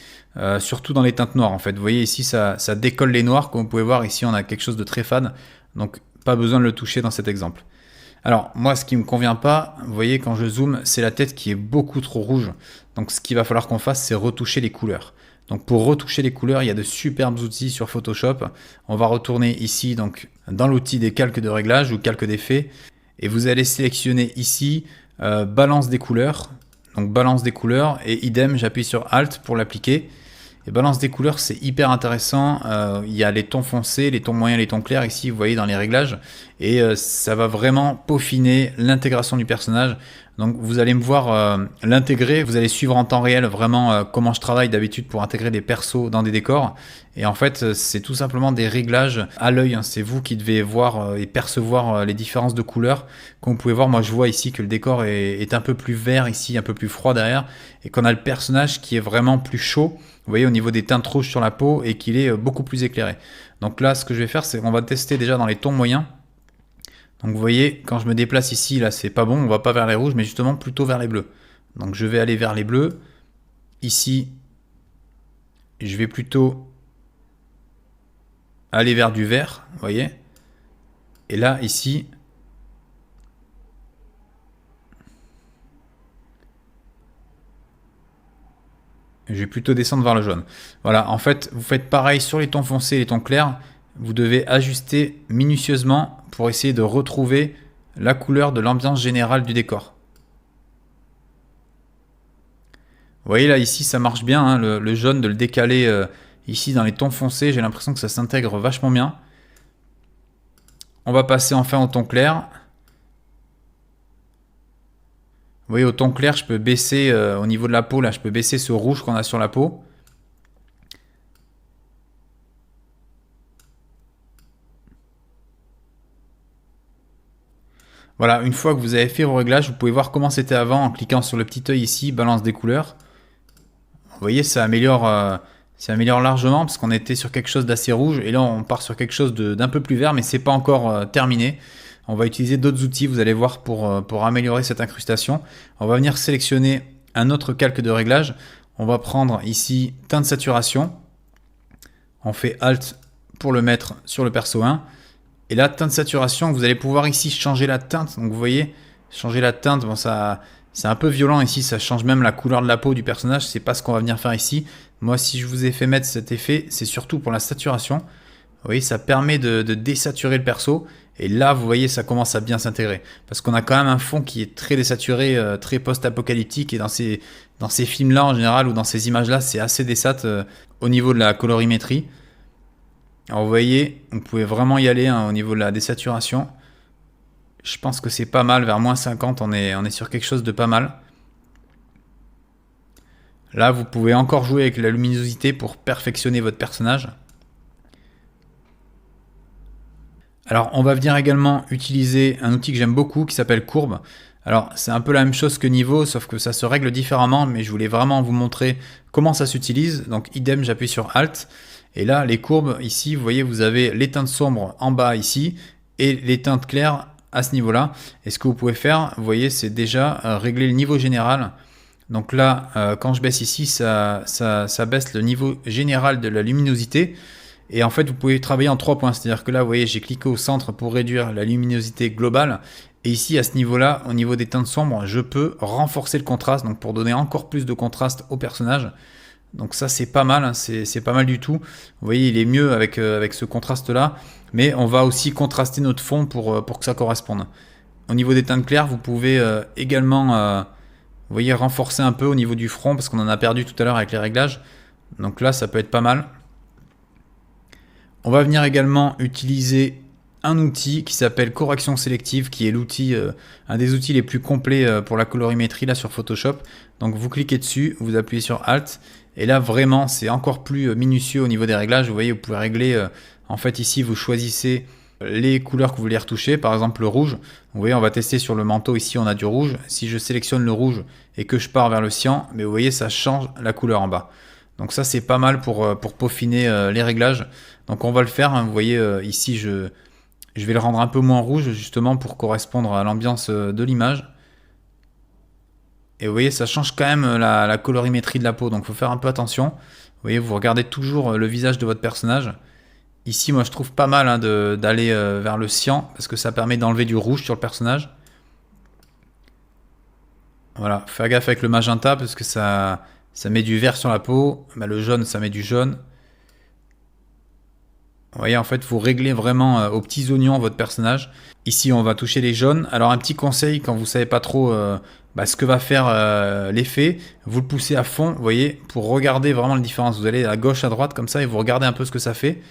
Surtout dans les teintes noires en fait. Vous voyez ici, ça décolle les noirs. Comme vous pouvez voir ici, on a quelque chose de très fade. Donc pas besoin de le toucher dans cet exemple. Alors moi, ce qui ne me convient pas, vous voyez quand je zoome, c'est la tête qui est beaucoup trop rouge. Donc ce qu'il va falloir qu'on fasse, c'est retoucher les couleurs. Donc pour retoucher les couleurs, il y a de superbes outils sur Photoshop. On va retourner ici donc dans l'outil des calques de réglage ou calques d'effet. Et vous allez sélectionner ici balance des couleurs. Donc balance des couleurs et idem, j'appuie sur Alt pour l'appliquer. Et balance des couleurs, c'est hyper intéressant. Il y a les tons foncés, les tons moyens, les tons clairs ici, vous voyez dans les réglages. Et ça va vraiment peaufiner l'intégration du personnage. Donc vous allez me voir l'intégrer, vous allez suivre en temps réel vraiment comment je travaille d'habitude pour intégrer des persos dans des décors. Et en fait, c'est tout simplement des réglages à l'œil. C'est vous qui devez voir et percevoir les différences de couleurs. Comme vous pouvez voir, moi je vois ici que le décor est un peu plus vert ici, un peu plus froid derrière. Et qu'on a le personnage qui est vraiment plus chaud. Vous voyez au niveau des teintes rouges sur la peau et qu'il est beaucoup plus éclairé. Donc là, ce que je vais faire, c'est qu'on va tester déjà dans les tons moyens. Donc vous voyez, quand je me déplace ici, là c'est pas bon, on va pas vers les rouges, mais justement plutôt vers les bleus. Donc je vais aller vers les bleus. Ici, je vais plutôt aller vers du vert, vous voyez. Et là, ici, je vais plutôt descendre vers le jaune. Voilà, en fait, vous faites pareil sur les tons foncés et les tons clairs. Vous devez ajuster minutieusement pour essayer de retrouver la couleur de l'ambiance générale du décor. Vous voyez là, ici, ça marche bien, hein, le jaune, de le décaler ici dans les tons foncés. J'ai l'impression que ça s'intègre vachement bien. On va passer enfin au ton clair. Vous voyez, au ton clair, je peux baisser au niveau de la peau, là, je peux baisser ce rouge qu'on a sur la peau. Voilà, une fois que vous avez fait vos réglages, vous pouvez voir comment c'était avant en cliquant sur le petit œil ici, balance des couleurs. Vous voyez, ça améliore largement parce qu'on était sur quelque chose d'assez rouge et là on part sur quelque chose d'un peu plus vert, mais c'est pas encore terminé. On va utiliser d'autres outils, vous allez voir, pour améliorer cette incrustation. On va venir sélectionner un autre calque de réglage. On va prendre ici teinte de saturation. On fait Alt pour le mettre sur le perso 1. Et là, teinte de saturation, vous allez pouvoir ici changer la teinte. Donc vous voyez, changer la teinte, bon, ça, c'est un peu violent ici, ça change même la couleur de la peau du personnage. C'est pas ce qu'on va venir faire ici. Moi, si je vous ai fait mettre cet effet, c'est surtout pour la saturation. Vous voyez, ça permet de désaturer le perso. Et là, vous voyez, ça commence à bien s'intégrer. Parce qu'on a quand même un fond qui est très désaturé, très post-apocalyptique. Et dans ces films-là, en général, ou dans ces images-là, c'est assez désat au niveau de la colorimétrie. Alors vous voyez, vous pouvez vraiment y aller hein, au niveau de la désaturation. Je pense que c'est pas mal, vers moins 50, on est sur quelque chose de pas mal. Là, vous pouvez encore jouer avec la luminosité pour perfectionner votre personnage. Alors, on va venir également utiliser un outil que j'aime beaucoup qui s'appelle Courbe. Alors, c'est un peu la même chose que Niveau, sauf que ça se règle différemment, mais je voulais vraiment vous montrer comment ça s'utilise. Donc, idem, j'appuie sur Alt. Et là, les courbes, ici, vous voyez, vous avez les teintes sombres en bas ici et les teintes claires à ce niveau-là. Et ce que vous pouvez faire, vous voyez, c'est déjà régler le niveau général. Donc là, quand je baisse ici, ça baisse le niveau général de la luminosité. Et en fait, vous pouvez travailler en 3 points. C'est-à-dire que là, vous voyez, j'ai cliqué au centre pour réduire la luminosité globale. Et ici, à ce niveau-là, au niveau des teintes sombres, je peux renforcer le contraste. Donc pour donner encore plus de contraste au personnage. Donc ça c'est pas mal, hein, c'est pas mal du tout. Vous voyez il est mieux avec ce contraste là. Mais on va aussi contraster notre fond pour que ça corresponde. Au niveau des teintes claires, vous pouvez également vous voyez, renforcer un peu au niveau du front parce qu'on en a perdu tout à l'heure avec les réglages. Donc là ça peut être pas mal. On va venir également utiliser un outil qui s'appelle correction sélective, qui est l'outil, un des outils les plus complets pour la colorimétrie là sur Photoshop. Donc vous cliquez dessus, vous appuyez sur Alt. Et là, vraiment, c'est encore plus minutieux au niveau des réglages. Vous voyez, vous pouvez régler, en fait, ici, vous choisissez les couleurs que vous voulez retoucher. Par exemple, le rouge. Vous voyez, on va tester sur le manteau. Ici, on a du rouge. Si je sélectionne le rouge et que je pars vers le cyan, mais vous voyez, ça change la couleur en bas. Donc ça, c'est pas mal pour peaufiner les réglages. Donc on va le faire. Hein. Vous voyez, ici, Je vais le rendre un peu moins rouge justement pour correspondre à l'ambiance de l'image. Et vous voyez, ça change quand même la colorimétrie de la peau, donc il faut faire un peu attention. Vous voyez, vous regardez toujours le visage de votre personnage. Ici, moi, je trouve pas mal hein, d'aller vers le cyan, parce que ça permet d'enlever du rouge sur le personnage. Voilà, faire gaffe avec le magenta, parce que ça met du vert sur la peau. Bah, le jaune, ça met du jaune. Vous voyez, en fait, vous réglez vraiment aux petits oignons votre personnage. Ici, on va toucher les jaunes. Alors, un petit conseil, quand vous savez pas trop ce que va faire l'effet, vous le poussez à fond, vous voyez, pour regarder vraiment la différence. Vous allez à gauche, à droite, comme ça, et vous regardez un peu ce que ça fait.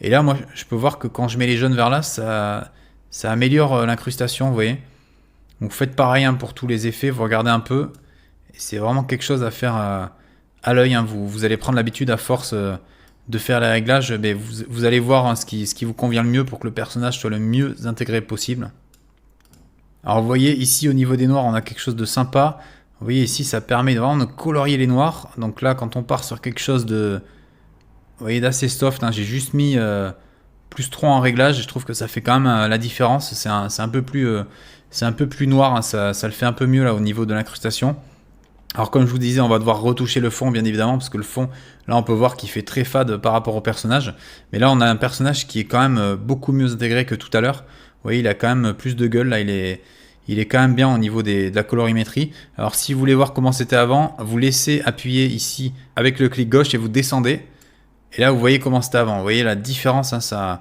Et là, moi, je peux voir que quand je mets les jaunes vers là, ça améliore l'incrustation, vous voyez. Donc, faites pareil hein, pour tous les effets, vous regardez un peu. Et c'est vraiment quelque chose à faire à l'œil. Hein. Vous allez prendre l'habitude à force de faire les réglages, mais vous allez voir hein, ce qui vous convient le mieux pour que le personnage soit le mieux intégré possible. Alors vous voyez ici au niveau des noirs on a quelque chose de sympa. Vous voyez ici ça permet vraiment de colorier les noirs. Donc là quand on part sur quelque chose de, vous voyez, d'assez soft, hein, j'ai juste mis plus 3 en réglage et je trouve que ça fait quand même la différence. C'est un peu plus noir, hein, ça le fait un peu mieux là au niveau de l'incrustation. Alors comme je vous disais, on va devoir retoucher le fond bien évidemment, parce que le fond, là on peut voir qu'il fait très fade par rapport au personnage. Mais là on a un personnage qui est quand même beaucoup mieux intégré que tout à l'heure. Vous voyez, il a quand même plus de gueule, là il est quand même bien au niveau de la colorimétrie. Alors si vous voulez voir comment c'était avant, vous laissez appuyer ici avec le clic gauche et vous descendez. Et là vous voyez comment c'était avant, vous voyez la différence, hein,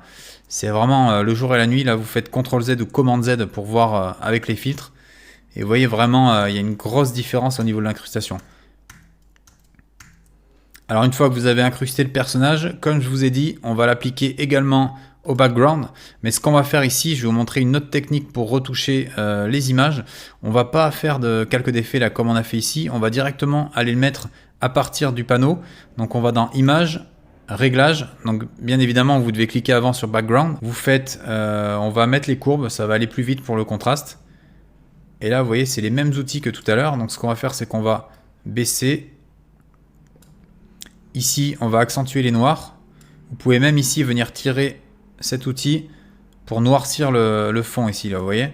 c'est vraiment le jour et la nuit. Là vous faites CTRL Z ou commande Z pour voir avec les filtres. Et vous voyez vraiment, il y a une grosse différence au niveau de l'incrustation. Alors une fois que vous avez incrusté le personnage, comme je vous ai dit, on va l'appliquer également au background. Mais ce qu'on va faire ici, je vais vous montrer une autre technique pour retoucher les images. On ne va pas faire de calque d'effet là comme on a fait ici. On va directement aller le mettre à partir du panneau. Donc on va dans Images, Réglages. Donc bien évidemment, vous devez cliquer avant sur Background. Vous faites, on va mettre les courbes, ça va aller plus vite pour le contraste. Et là, vous voyez, c'est les mêmes outils que tout à l'heure. Donc, ce qu'on va faire, c'est qu'on va baisser. Ici, on va accentuer les noirs. Vous pouvez même ici venir tirer cet outil pour noircir le fond ici, là, vous voyez.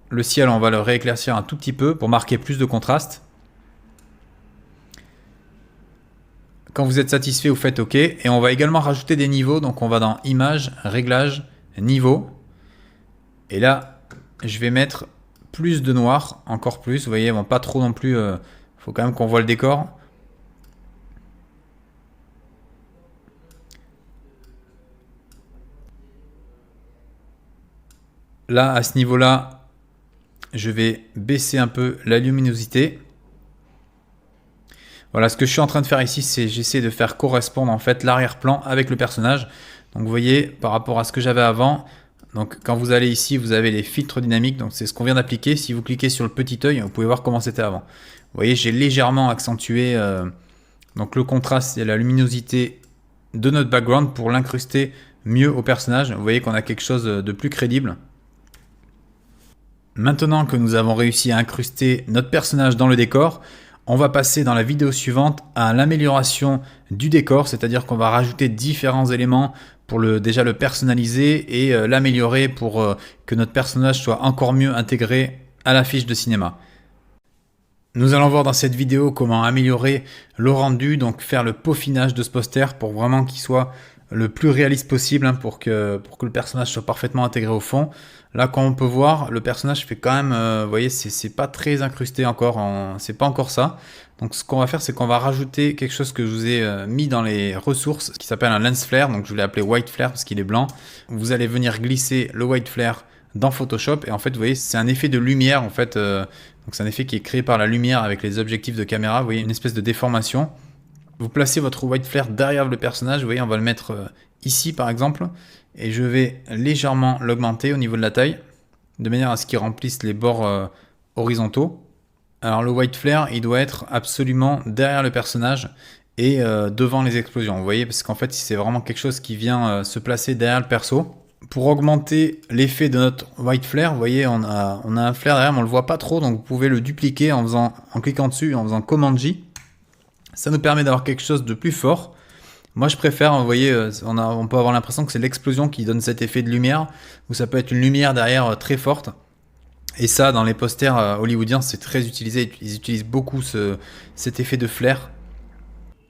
Le ciel, on va le rééclaircir un tout petit peu pour marquer plus de contraste. Quand vous êtes satisfait, vous faites OK. Et on va également rajouter des niveaux. Donc, on va dans Images, Réglages, Niveaux. Et là, je vais mettre plus de noir, encore plus. Vous voyez, bon, pas trop non plus. Faut quand même qu'on voit le décor. Là, à ce niveau-là, je vais baisser un peu la luminosité. Voilà, ce que je suis en train de faire ici, c'est j'essaie de faire correspondre en fait l'arrière-plan avec le personnage. Donc vous voyez, par rapport à ce que j'avais avant. Donc quand vous allez ici, vous avez les filtres dynamiques, donc c'est ce qu'on vient d'appliquer. Si vous cliquez sur le petit œil, vous pouvez voir comment c'était avant. Vous voyez, j'ai légèrement accentué donc le contraste et la luminosité de notre background pour l'incruster mieux au personnage. Vous voyez qu'on a quelque chose de plus crédible. Maintenant que nous avons réussi à incruster notre personnage dans le décor, on va passer dans la vidéo suivante à l'amélioration du décor, c'est-à-dire qu'on va rajouter différents éléments pour déjà le personnaliser et l'améliorer pour que notre personnage soit encore mieux intégré à la fiche de cinéma. Nous allons voir dans cette vidéo comment améliorer le rendu, donc faire le peaufinage de ce poster pour vraiment qu'il soit le plus réaliste possible, hein, pour que le personnage soit parfaitement intégré au fond. Là, comme on peut voir, le personnage fait quand même, vous voyez, c'est pas très incrusté encore, c'est pas encore ça. Donc ce qu'on va faire, c'est qu'on va rajouter quelque chose que je vous ai mis dans les ressources, qui s'appelle un lens flare, donc je l'ai appelé white flare parce qu'il est blanc. Vous allez venir glisser le white flare dans Photoshop et en fait, vous voyez, c'est un effet de lumière en fait. Donc c'est un effet qui est créé par la lumière avec les objectifs de caméra. Vous voyez, une espèce de déformation. Vous placez votre white flare derrière le personnage. Vous voyez, on va le mettre ici par exemple. Et je vais légèrement l'augmenter au niveau de la taille, de manière à ce qu'il remplisse les bords horizontaux. Alors le white flare, il doit être absolument derrière le personnage et devant les explosions. Vous voyez, parce qu'en fait, c'est vraiment quelque chose qui vient se placer derrière le perso. Pour augmenter l'effet de notre white flare, vous voyez, on a un flare derrière, mais on le voit pas trop, donc vous pouvez le dupliquer en cliquant dessus, en faisant commande J. Ça nous permet d'avoir quelque chose de plus fort. Moi, je préfère, vous voyez, on peut avoir l'impression que c'est l'explosion qui donne cet effet de lumière, ou ça peut être une lumière derrière très forte. Et ça, dans les posters hollywoodiens, c'est très utilisé. Ils utilisent beaucoup cet effet de flair.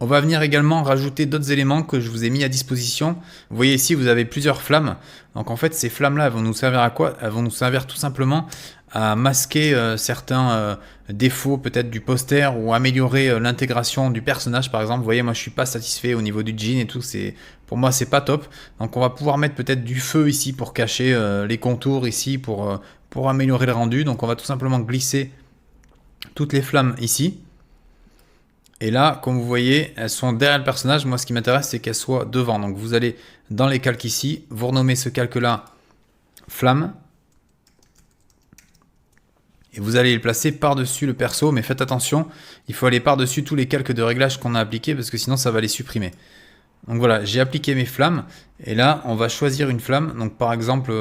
On va venir également rajouter d'autres éléments que je vous ai mis à disposition. Vous voyez ici, vous avez plusieurs flammes. Donc en fait, ces flammes-là, elles vont nous servir à quoi? Elles vont nous servir tout simplement à masquer certains défauts peut-être du poster ou améliorer l'intégration du personnage par exemple. Vous voyez, moi je suis pas satisfait au niveau du jean et tout. Pour moi, c'est pas top. Donc on va pouvoir mettre peut-être du feu ici pour cacher les contours ici pour améliorer le rendu. Donc on va tout simplement glisser toutes les flammes ici. Et là, comme vous voyez, elles sont derrière le personnage. Moi, ce qui m'intéresse, c'est qu'elles soient devant. Donc, vous allez dans les calques ici, vous renommez ce calque-là flamme. Et vous allez le placer par-dessus le perso. Mais faites attention, il faut aller par-dessus tous les calques de réglage qu'on a appliqués parce que sinon, ça va les supprimer. Donc voilà, j'ai appliqué mes flammes. Et là, on va choisir une flamme. Donc, par exemple,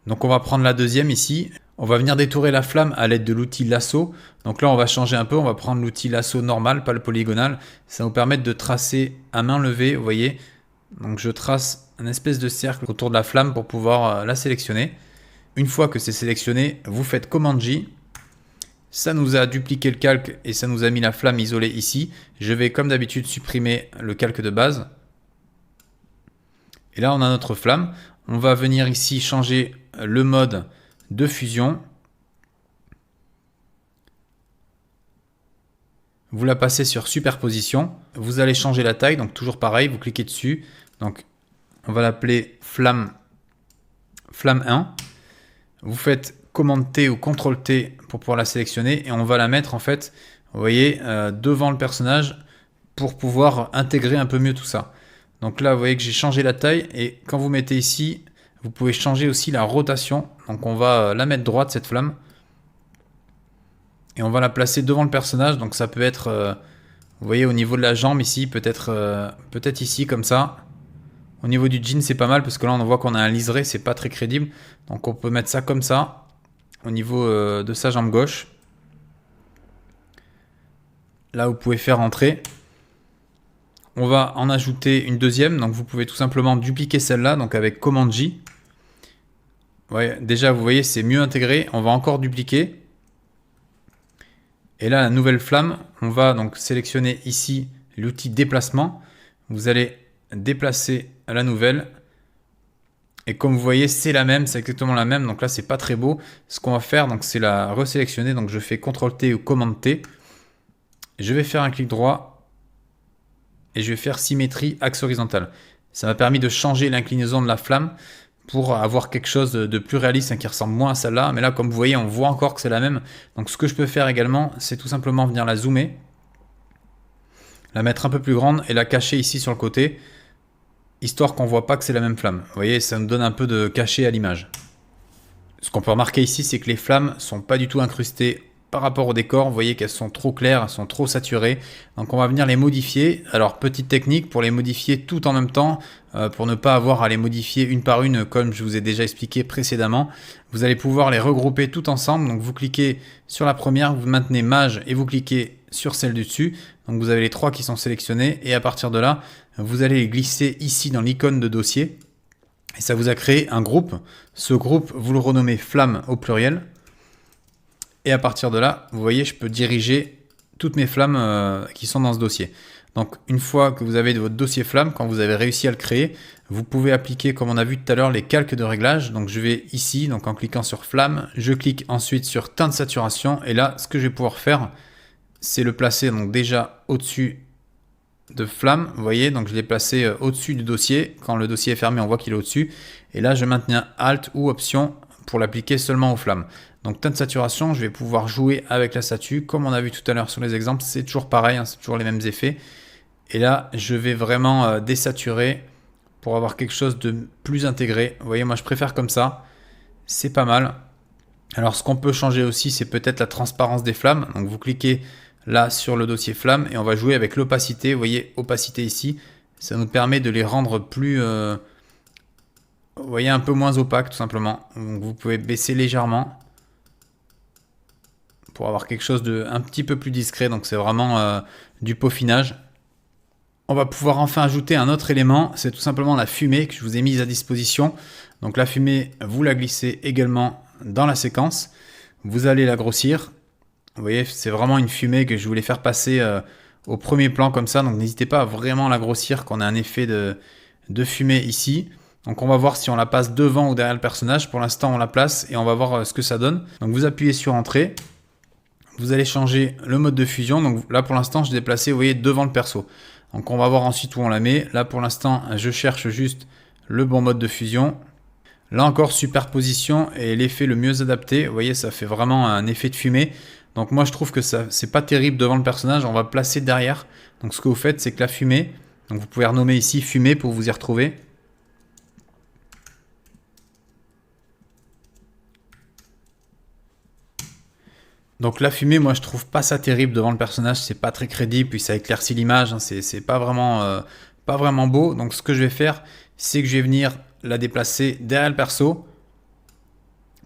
donc on va prendre la deuxième ici. On va venir détourer la flamme à l'aide de l'outil lasso. Donc là, on va changer un peu. On va prendre l'outil lasso normal, pas le polygonal. Ça va nous permettre de tracer à main levée, vous voyez. Donc je trace un espèce de cercle autour de la flamme pour pouvoir la sélectionner. Une fois que c'est sélectionné, vous faites commande J. Ça nous a dupliqué le calque et ça nous a mis la flamme isolée ici. Je vais comme d'habitude supprimer le calque de base. Et là, on a notre flamme. On va venir ici changer le mode de fusion. Vous la passez sur superposition. Vous allez changer la taille. Donc toujours pareil, vous cliquez dessus. Donc on va l'appeler flamme 1. Vous faites commande T ou CTRL T pour pouvoir la sélectionner. Et on va la mettre en fait, vous voyez, devant le personnage pour pouvoir intégrer un peu mieux tout ça. Donc là, vous voyez que j'ai changé la taille. Et quand vous mettez ici, vous pouvez changer aussi la rotation. Donc on va la mettre droite, cette flamme. Et on va la placer devant le personnage. Donc ça peut être, vous voyez, au niveau de la jambe ici, peut-être ici comme ça. Au niveau du jean, c'est pas mal parce que là on voit qu'on a un liseré, c'est pas très crédible. Donc on peut mettre ça comme ça, au niveau de sa jambe gauche. Là vous pouvez faire entrer. On va en ajouter une deuxième. Donc vous pouvez tout simplement dupliquer celle-là, donc avec commande J. Ouais, déjà, vous voyez, c'est mieux intégré. On va encore dupliquer. Et là, la nouvelle flamme, on va donc sélectionner ici l'outil déplacement. Vous allez déplacer la nouvelle. Et comme vous voyez, c'est la même, c'est exactement la même. Donc là, c'est pas très beau. Ce qu'on va faire, donc, c'est la resélectionner. Donc je fais CTRL T ou commande T. Je vais faire un clic droit. Et je vais faire symétrie axe horizontal. Ça m'a permis de changer l'inclinaison de la flamme pour avoir quelque chose de plus réaliste, qui ressemble moins à celle-là. Mais là, comme vous voyez, on voit encore que c'est la même. Donc ce que je peux faire également, c'est tout simplement venir la zoomer, la mettre un peu plus grande et la cacher ici sur le côté, histoire qu'on ne voit pas que c'est la même flamme. Vous voyez, ça nous donne un peu de cachet à l'image. Ce qu'on peut remarquer ici, c'est que les flammes ne sont pas du tout incrustées par rapport au décor. Vous voyez qu'elles sont trop claires, elles sont trop saturées. Donc on va venir les modifier. Alors petite technique pour les modifier tout en même temps, pour ne pas avoir à les modifier une par une comme je vous ai déjà expliqué précédemment. Vous allez pouvoir les regrouper tout ensemble. Donc vous cliquez sur la première, vous maintenez Mage et vous cliquez sur celle du dessus. Donc vous avez les trois qui sont sélectionnés et à partir de là, vous allez les glisser ici dans l'icône de dossier. Et ça vous a créé un groupe. Ce groupe, vous le renommez flamme au pluriel. Et à partir de là, vous voyez, je peux diriger toutes mes flammes qui sont dans ce dossier. Donc, une fois que vous avez votre dossier flamme, quand vous avez réussi à le créer, vous pouvez appliquer, comme on a vu tout à l'heure, les calques de réglage. Donc, je vais ici, donc en cliquant sur flamme, je clique ensuite sur teinte de saturation. Et là, ce que je vais pouvoir faire, c'est le placer donc déjà au-dessus de flamme. Vous voyez, donc je l'ai placé au-dessus du dossier. Quand le dossier est fermé, on voit qu'il est au-dessus. Et là, je maintiens Alt ou Option pour l'appliquer seulement aux flammes. Donc teinte de saturation, je vais pouvoir jouer avec la statue. Comme on a vu tout à l'heure sur les exemples, c'est toujours pareil, hein, c'est toujours les mêmes effets. Et là, je vais vraiment désaturer pour avoir quelque chose de plus intégré. Vous voyez, moi je préfère comme ça. C'est pas mal. Alors ce qu'on peut changer aussi, c'est peut-être la transparence des flammes. Donc vous cliquez là sur le dossier flamme et on va jouer avec l'opacité. Vous voyez, opacité ici. Ça nous permet de les rendre plus... vous voyez, un peu moins opaques tout simplement. Donc vous pouvez baisser légèrement pour avoir quelque chose de un petit peu plus discret. Donc c'est vraiment du peaufinage. On va pouvoir enfin ajouter un autre élément, c'est tout simplement la fumée que je vous ai mise à disposition. Donc la fumée, vous la glissez également dans la séquence. Vous allez la grossir. Vous voyez, c'est vraiment une fumée que je voulais faire passer au premier plan comme ça. Donc n'hésitez pas à vraiment la grossir, qu'on ait un effet de fumée ici. Donc on va voir si on la passe devant ou derrière le personnage. Pour l'instant, on la place et on va voir ce que ça donne. Donc vous appuyez sur Entrée. Vous allez changer le mode de fusion. Donc là, pour l'instant, je l'ai placé, vous voyez, devant le perso. Donc on va voir ensuite où on la met. Là pour l'instant je cherche juste le bon mode de fusion. Là encore superposition et l'effet le mieux adapté. Vous voyez, ça fait vraiment un effet de fumée. Donc moi je trouve que ça c'est pas terrible devant le personnage. On va placer derrière. Donc ce que vous faites, c'est que la fumée, donc vous pouvez renommer ici fumée pour vous y retrouver. Donc la fumée, moi je trouve pas ça terrible devant le personnage, c'est pas très crédible, puis ça éclaircit l'image, hein, c'est pas vraiment beau. Donc ce que je vais faire, c'est que je vais venir la déplacer derrière le perso.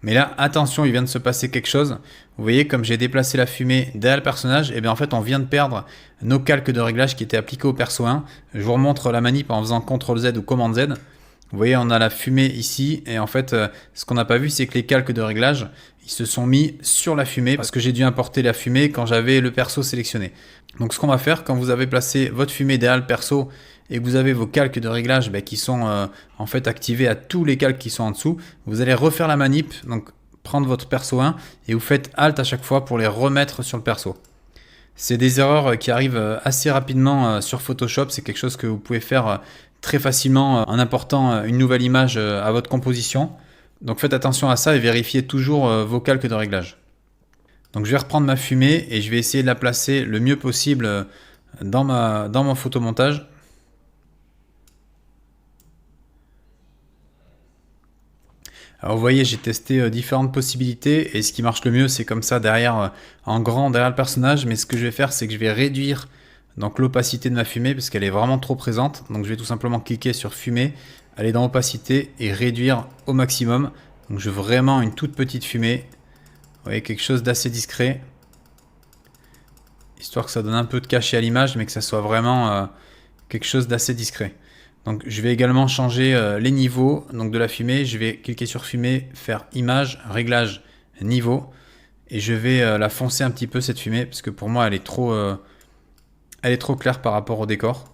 Mais là, attention, il vient de se passer quelque chose. Vous voyez, comme j'ai déplacé la fumée derrière le personnage, et bien en fait on vient de perdre nos calques de réglage qui étaient appliqués au perso 1. Je vous remontre la manip en faisant CTRL Z ou Command Z. Vous voyez, on a la fumée ici, et en fait, ce qu'on n'a pas vu, c'est que les calques de réglage, ils se sont mis sur la fumée, parce que j'ai dû importer la fumée quand j'avais le perso sélectionné. Donc ce qu'on va faire, quand vous avez placé votre fumée derrière le perso, et que vous avez vos calques de réglage qui sont en fait activés à tous les calques qui sont en dessous, vous allez refaire la manip, donc prendre votre perso 1, et vous faites Alt à chaque fois pour les remettre sur le perso. C'est des erreurs qui arrivent assez rapidement sur Photoshop, c'est quelque chose que vous pouvez faire très facilement en important une nouvelle image à votre composition. Donc faites attention à ça et vérifiez toujours vos calques de réglage. Donc je vais reprendre ma fumée et je vais essayer de la placer le mieux possible dans mon photomontage. Alors vous voyez, j'ai testé différentes possibilités et ce qui marche le mieux, c'est comme ça derrière, en grand derrière le personnage. Mais ce que je vais faire, c'est que je vais réduire donc l'opacité de ma fumée parce qu'elle est vraiment trop présente. Donc je vais tout simplement cliquer sur fumée, aller dans opacité et réduire au maximum. Donc je veux vraiment une toute petite fumée. Vous voyez, quelque chose d'assez discret. Histoire que ça donne un peu de cachet à l'image, mais que ça soit vraiment quelque chose d'assez discret. Donc je vais également changer les niveaux donc de la fumée. Je vais cliquer sur fumée, faire image, réglage, niveau. Et je vais la foncer un petit peu cette fumée, parce que pour moi elle est trop claire par rapport au décor.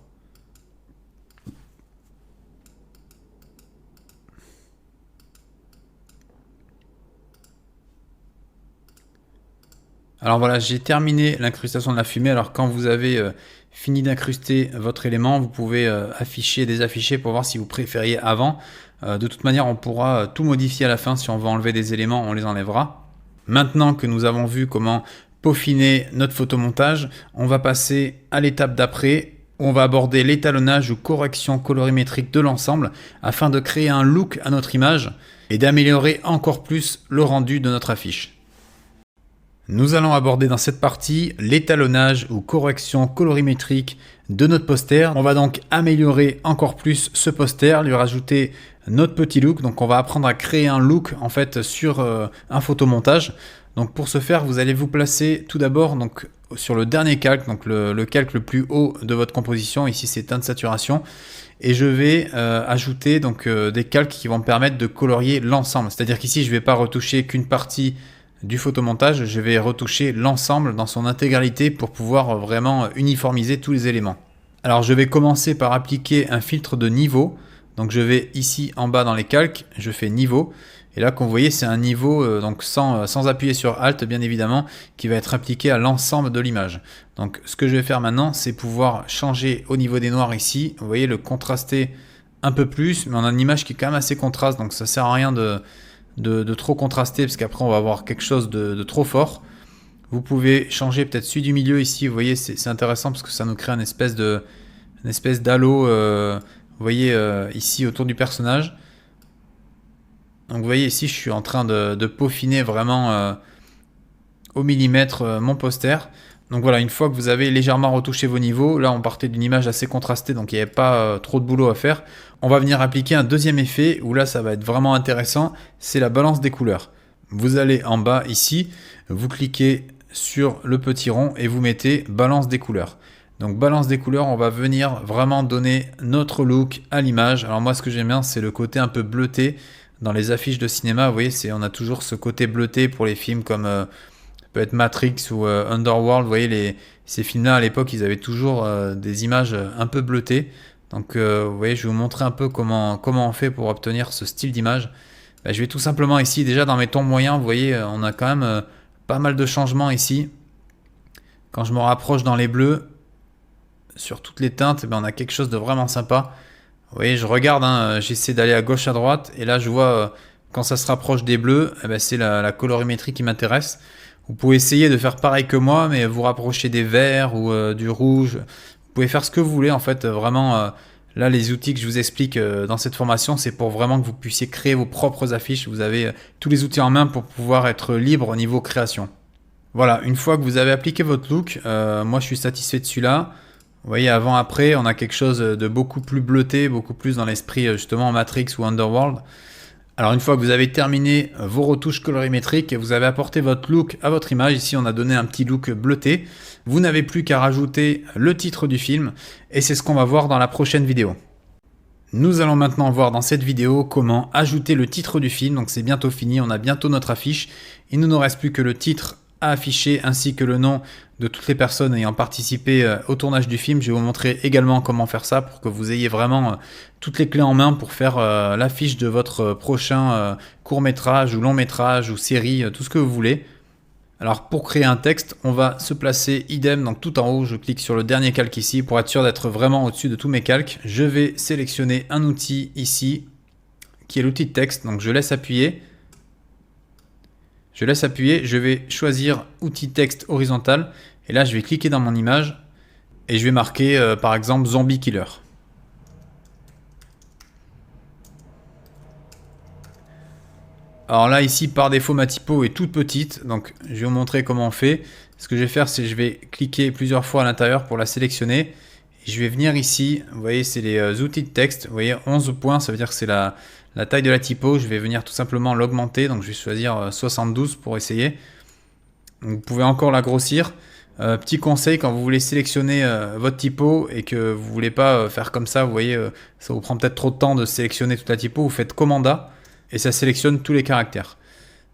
Alors voilà, j'ai terminé l'incrustation de la fumée. Alors quand vous avez fini d'incruster votre élément, vous pouvez afficher et désafficher pour voir si vous préfériez avant. De toute manière, on pourra tout modifier à la fin. Si on veut enlever des éléments, on les enlèvera. Maintenant que nous avons vu comment peaufiner notre photomontage, on va passer à l'étape d'après. On va aborder l'étalonnage ou correction colorimétrique de l'ensemble afin de créer un look à notre image et d'améliorer encore plus le rendu de notre affiche. Nous allons aborder dans cette partie l'étalonnage ou correction colorimétrique de notre poster. On va donc améliorer encore plus ce poster, lui rajouter notre petit look. Donc on va apprendre à créer un look en fait sur un photomontage. Donc pour ce faire, vous allez vous placer tout d'abord donc sur le dernier calque, donc le calque le plus haut de votre composition. Ici c'est teinte saturation. Et je vais ajouter donc des calques qui vont me permettre de colorier l'ensemble. C'est-à-dire qu'ici je ne vais pas retoucher qu'une partie du photomontage, je vais retoucher l'ensemble dans son intégralité pour pouvoir vraiment uniformiser tous les éléments. Alors je vais commencer par appliquer un filtre de niveau. Donc je vais ici en bas dans les calques, je fais niveau. Et là comme vous voyez c'est un niveau donc sans appuyer sur Alt bien évidemment qui va être appliqué à l'ensemble de l'image. Donc ce que je vais faire maintenant c'est pouvoir changer au niveau des noirs ici. Vous voyez le contraster un peu plus, mais on a une image qui est quand même assez contraste donc ça sert à rien de trop contraster parce qu'après on va avoir quelque chose de trop fort. Vous pouvez changer peut-être celui du milieu ici, vous voyez c'est intéressant parce que ça nous crée une espèce d'halo vous voyez ici autour du personnage. Donc vous voyez ici je suis en train de peaufiner vraiment au millimètre mon poster. Donc voilà, une fois que vous avez légèrement retouché vos niveaux, là on partait d'une image assez contrastée donc il n'y avait pas trop de boulot à faire. On va venir appliquer un deuxième effet où là ça va être vraiment intéressant, c'est la balance des couleurs. Vous allez en bas ici, vous cliquez sur le petit rond et vous mettez balance des couleurs. Donc balance des couleurs, on va venir vraiment donner notre look à l'image. Alors moi ce que j'aime bien c'est le côté un peu bleuté dans les affiches de cinéma. Vous voyez, on a toujours ce côté bleuté pour les films comme peut être Matrix ou Underworld. Vous voyez, ces films-là à l'époque ils avaient toujours des images un peu bleutées. Donc vous voyez, je vais vous montrer un peu comment on fait pour obtenir ce style d'image. Je vais tout simplement ici, déjà dans mes tons moyens, vous voyez, on a quand même pas mal de changements ici. Quand je me rapproche dans les bleus, sur toutes les teintes, on a quelque chose de vraiment sympa. Vous voyez, je regarde, j'essaie d'aller à gauche, à droite, et là je vois quand ça se rapproche des bleus, c'est la colorimétrie qui m'intéresse. Vous pouvez essayer de faire pareil que moi, mais vous rapprocher des verts ou du rouge. Vous pouvez faire ce que vous voulez en fait, vraiment. Là, les outils que je vous explique dans cette formation, c'est pour vraiment que vous puissiez créer vos propres affiches. Vous avez tous les outils en main pour pouvoir être libre au niveau création. Voilà, une fois que vous avez appliqué votre look, moi je suis satisfait de celui-là. Vous voyez, avant-après, on a quelque chose de beaucoup plus bleuté, beaucoup plus dans l'esprit justement Matrix ou Underworld. Alors une fois que vous avez terminé vos retouches colorimétriques et vous avez apporté votre look à votre image, ici on a donné un petit look bleuté, vous n'avez plus qu'à rajouter le titre du film et c'est ce qu'on va voir dans la prochaine vidéo. Nous allons maintenant voir dans cette vidéo comment ajouter le titre du film, donc c'est bientôt fini, on a bientôt notre affiche, il ne nous reste plus que le titre à afficher ainsi que le nom de toutes les personnes ayant participé au tournage du film. Je vais vous montrer également comment faire ça pour que vous ayez vraiment toutes les clés en main pour faire l'affiche de votre prochain court-métrage ou long-métrage ou série, tout ce que vous voulez. Alors pour créer un texte, on va se placer idem, donc tout en haut, je clique sur le dernier calque ici pour être sûr d'être vraiment au-dessus de tous mes calques. Je vais sélectionner un outil ici qui est l'outil de texte, donc je laisse appuyer. Je vais choisir outil texte horizontal et là je vais cliquer dans mon image et je vais marquer par exemple Zombie Killer. Alors là ici par défaut ma typo est toute petite, donc je vais vous montrer comment on fait. Ce que je vais faire c'est que je vais cliquer plusieurs fois à l'intérieur pour la sélectionner. Et je vais venir ici, vous voyez c'est les outils de texte, vous voyez 11 points, ça veut dire que c'est la taille de la typo. Je vais venir tout simplement l'augmenter, donc je vais choisir 72 pour essayer. Donc, vous pouvez encore la grossir. Petit conseil, quand vous voulez sélectionner votre typo et que vous ne voulez pas faire comme ça, vous voyez, ça vous prend peut-être trop de temps de sélectionner toute la typo, vous faites Commanda et ça sélectionne tous les caractères.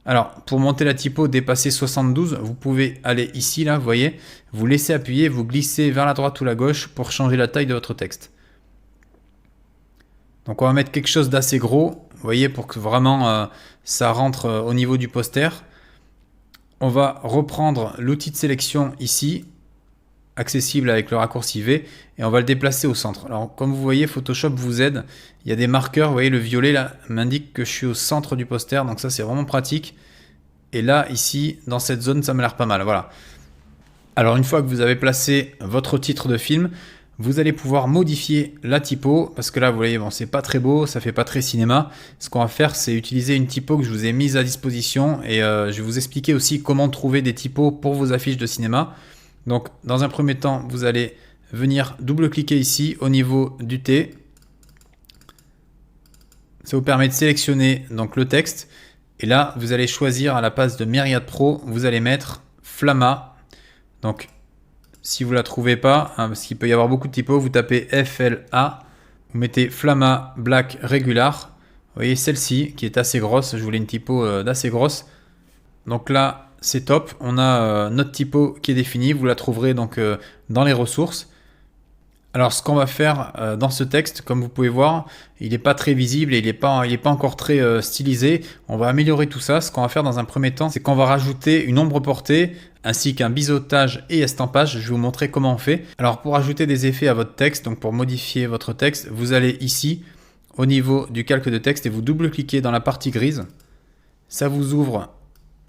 Alors, pour monter la typo, dépasser 72, vous pouvez aller ici, là, vous voyez, vous laissez appuyer, vous glissez vers la droite ou la gauche pour changer la taille de votre texte. Donc, on va mettre quelque chose d'assez gros, vous voyez, pour que vraiment ça rentre au niveau du poster. On va reprendre l'outil de sélection ici, accessible avec le raccourci V, et on va le déplacer au centre. Alors, comme vous voyez, Photoshop vous aide. Il y a des marqueurs, vous voyez, le violet là m'indique que je suis au centre du poster, donc ça c'est vraiment pratique. Et là, ici, dans cette zone, ça m'a l'air pas mal, voilà. Alors, une fois que vous avez placé votre titre de film, vous allez pouvoir modifier la typo, parce que là, vous voyez, bon, c'est pas très beau, ça fait pas très cinéma. Ce qu'on va faire, c'est utiliser une typo que je vous ai mise à disposition, et je vais vous expliquer aussi comment trouver des typos pour vos affiches de cinéma. Donc, dans un premier temps, vous allez venir double-cliquer ici au niveau du T. Ça vous permet de sélectionner donc le texte. Et là, vous allez choisir à la place de Myriad Pro, vous allez mettre Flamma. Donc, si vous ne la trouvez pas, parce qu'il peut y avoir beaucoup de typos, vous tapez FLA, vous mettez Flamma Black Regular. Vous voyez celle-ci qui est assez grosse, je voulais une typo d'assez grosse. Donc là, c'est top, on a notre typo qui est définie, vous la trouverez donc dans les ressources. Alors ce qu'on va faire dans ce texte, comme vous pouvez voir, il n'est pas très visible et il n'est pas encore très stylisé. On va améliorer tout ça. Ce qu'on va faire dans un premier temps, c'est qu'on va rajouter une ombre portée ainsi qu'un biseautage et estampage. Je vais vous montrer comment on fait. Alors pour ajouter des effets à votre texte, donc pour modifier votre texte, vous allez ici au niveau du calque de texte et vous double-cliquez dans la partie grise. Ça vous ouvre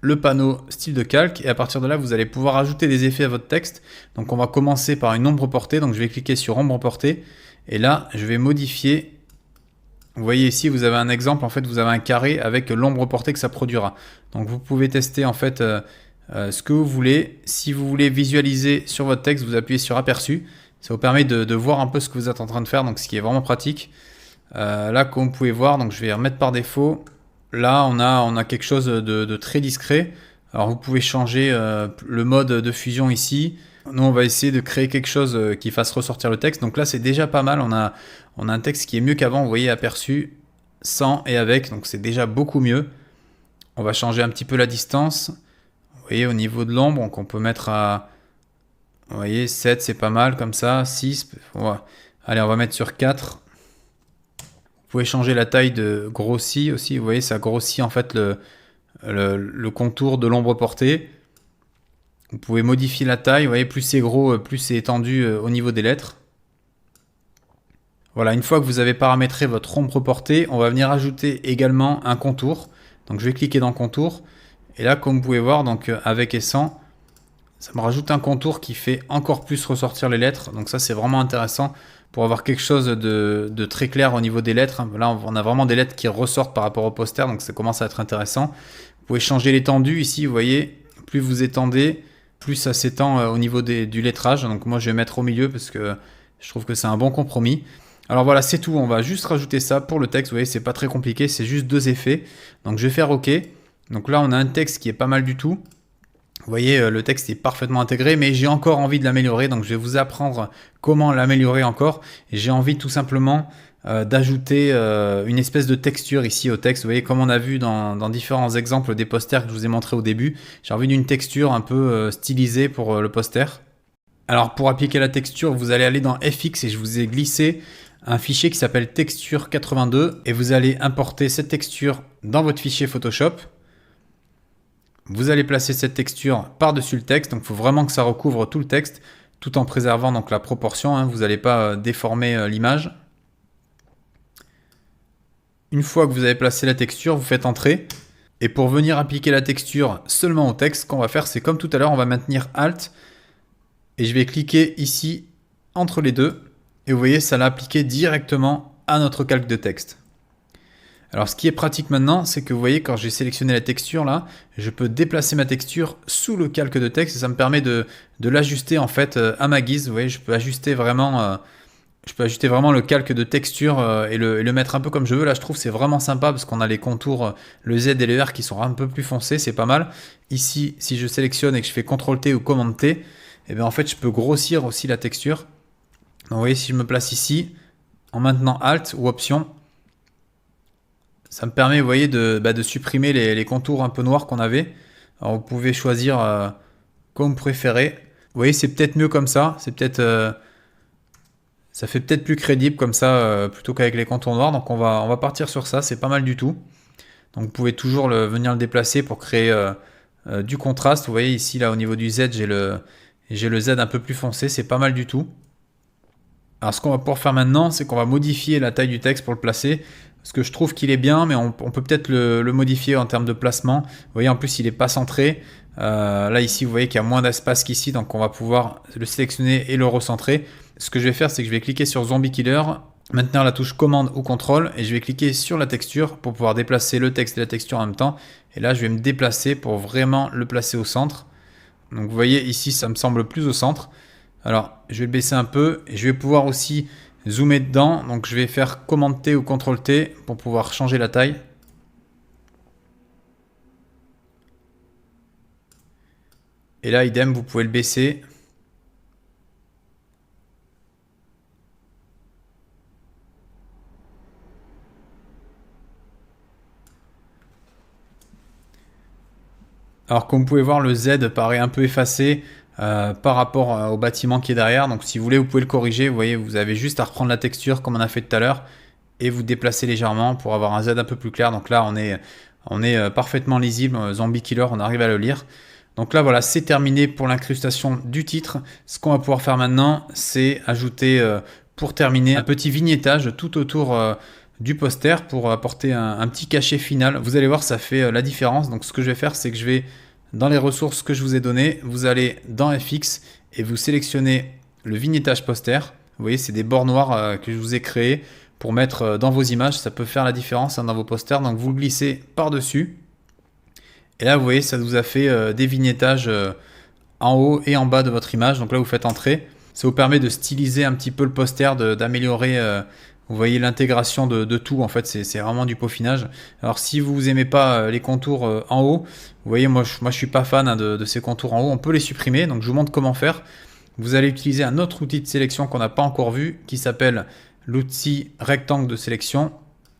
le panneau style de calque et à partir de là vous allez pouvoir ajouter des effets à votre texte. Donc on va commencer par une ombre portée, donc je vais cliquer sur ombre portée et là je vais modifier. Vous voyez ici vous avez un exemple, en fait vous avez un carré avec l'ombre portée que ça produira. Donc vous pouvez tester en fait ce que vous voulez. Si vous voulez visualiser sur votre texte, vous appuyez sur aperçu, ça vous permet de voir un peu ce que vous êtes en train de faire, donc ce qui est vraiment pratique. Là comme vous pouvez voir, donc je vais remettre par défaut. Là, on a quelque chose de très discret. Alors, vous pouvez changer le mode de fusion ici. Nous, on va essayer de créer quelque chose qui fasse ressortir le texte. Donc là, c'est déjà pas mal. On a un texte qui est mieux qu'avant. Vous voyez, aperçu, sans et avec. Donc c'est déjà beaucoup mieux. On va changer un petit peu la distance. Vous voyez, au niveau de l'ombre, donc on peut mettre à... Vous voyez, 7, c'est pas mal comme ça. 6, allez, on va mettre sur 4. Vous pouvez changer la taille de grossi aussi. Vous voyez, ça grossit en fait le contour de l'ombre portée. Vous pouvez modifier la taille. Vous voyez, plus c'est gros, plus c'est étendu au niveau des lettres. Voilà, une fois que vous avez paramétré votre ombre portée, on va venir ajouter également un contour. Donc je vais cliquer dans contour. Et là, comme vous pouvez voir, donc avec et sans, ça me rajoute un contour qui fait encore plus ressortir les lettres. Donc ça, c'est vraiment intéressant pour avoir quelque chose de très clair au niveau des lettres. Là, on a vraiment des lettres qui ressortent par rapport au poster, donc ça commence à être intéressant. Vous pouvez changer l'étendue ici, vous voyez, plus vous étendez, plus ça s'étend au niveau du lettrage. Donc moi, je vais mettre au milieu parce que je trouve que c'est un bon compromis. Alors voilà, c'est tout. On va juste rajouter ça pour le texte. Vous voyez, c'est pas très compliqué, c'est juste 2 effets. Donc je vais faire OK. Donc là, on a un texte qui est pas mal du tout. Vous voyez, le texte est parfaitement intégré, mais j'ai encore envie de l'améliorer. Donc je vais vous apprendre comment l'améliorer encore. J'ai envie tout simplement d'ajouter une espèce de texture ici au texte. Vous voyez, comme on a vu dans différents exemples des posters que je vous ai montré au début, j'ai envie d'une texture un peu stylisée pour le poster. Alors pour appliquer la texture, vous allez aller dans FX et je vous ai glissé un fichier qui s'appelle texture82 et vous allez importer cette texture dans votre fichier Photoshop. Vous allez placer cette texture par-dessus le texte, donc il faut vraiment que ça recouvre tout le texte, tout en préservant donc la proportion, hein. Vous n'allez pas déformer l'image. Une fois que vous avez placé la texture, vous faites entrer. Et pour venir appliquer la texture seulement au texte, ce qu'on va faire, c'est comme tout à l'heure, on va maintenir Alt. Et je vais cliquer ici, entre les deux. Et vous voyez, ça l'a appliqué directement à notre calque de texte. Alors ce qui est pratique maintenant, c'est que vous voyez, quand j'ai sélectionné la texture là, je peux déplacer ma texture sous le calque de texte et ça me permet de l'ajuster en fait à ma guise. Vous voyez, je peux ajuster vraiment le calque de texture et le mettre un peu comme je veux. Là, je trouve que c'est vraiment sympa parce qu'on a les contours, le Z et le R qui sont un peu plus foncés, c'est pas mal. Ici, si je sélectionne et que je fais CTRL T ou Commande T, et bien en fait, je peux grossir aussi la texture. Donc, vous voyez, si je me place ici, en maintenant Alt ou Option, ça me permet, vous voyez, de supprimer les contours un peu noirs qu'on avait. Alors, vous pouvez choisir comme vous préférez. Vous voyez, c'est peut-être mieux comme ça. C'est peut-être, ça fait peut-être plus crédible comme ça plutôt qu'avec les contours noirs. Donc, on va partir sur ça. C'est pas mal du tout. Donc, vous pouvez toujours venir le déplacer pour créer du contraste. Vous voyez ici, là, au niveau du Z, j'ai le Z un peu plus foncé. C'est pas mal du tout. Alors ce qu'on va pouvoir faire maintenant, c'est qu'on va modifier la taille du texte pour le placer. Parce que je trouve qu'il est bien, mais on peut peut-être le modifier en termes de placement. Vous voyez, en plus, il n'est pas centré. Là, ici, vous voyez qu'il y a moins d'espace qu'ici, donc on va pouvoir le sélectionner et le recentrer. Ce que je vais faire, c'est que je vais cliquer sur Zombie Killer, maintenir la touche commande ou contrôle, et je vais cliquer sur la texture pour pouvoir déplacer le texte et la texture en même temps. Et là, je vais me déplacer pour vraiment le placer au centre. Donc vous voyez, ici, ça me semble plus au centre. Alors, je vais le baisser un peu et je vais pouvoir aussi zoomer dedans. Donc, je vais faire Commande T ou CTRL T pour pouvoir changer la taille. Et là, idem, vous pouvez le baisser. Alors, comme vous pouvez voir, le Z paraît un peu effacé par rapport au bâtiment qui est derrière. Donc si vous voulez, vous pouvez le corriger. Vous voyez, vous avez juste à reprendre la texture comme on a fait tout à l'heure et vous déplacer légèrement pour avoir un Z un peu plus clair. Donc là, on est parfaitement lisible. Zombie Killer, on arrive à le lire. Donc là, voilà, c'est terminé pour l'incrustation du titre. Ce qu'on va pouvoir faire maintenant, c'est ajouter, pour terminer, un petit vignettage tout autour du poster pour apporter un petit cachet final. Vous allez voir, ça fait la différence. Donc ce que je vais faire, c'est que je vais, dans les ressources que je vous ai données, vous allez dans FX et vous sélectionnez le vignettage poster. Vous voyez, c'est des bords noirs que je vous ai créés pour mettre dans vos images. Ça peut faire la différence dans vos posters. Donc vous le glissez par-dessus. Et là, vous voyez, ça vous a fait des vignettages en haut et en bas de votre image. Donc là, vous faites entrer. Ça vous permet de styliser un petit peu le poster, d'améliorer, vous voyez, l'intégration de tout. En fait, c'est vraiment du peaufinage. Alors, si vous n'aimez pas les contours en haut, vous voyez, moi je suis pas fan de ces contours en haut. On peut les supprimer. Donc, je vous montre comment faire. vous allez utiliser un autre outil de sélection qu'on n'a pas encore vu qui s'appelle l'outil rectangle de sélection.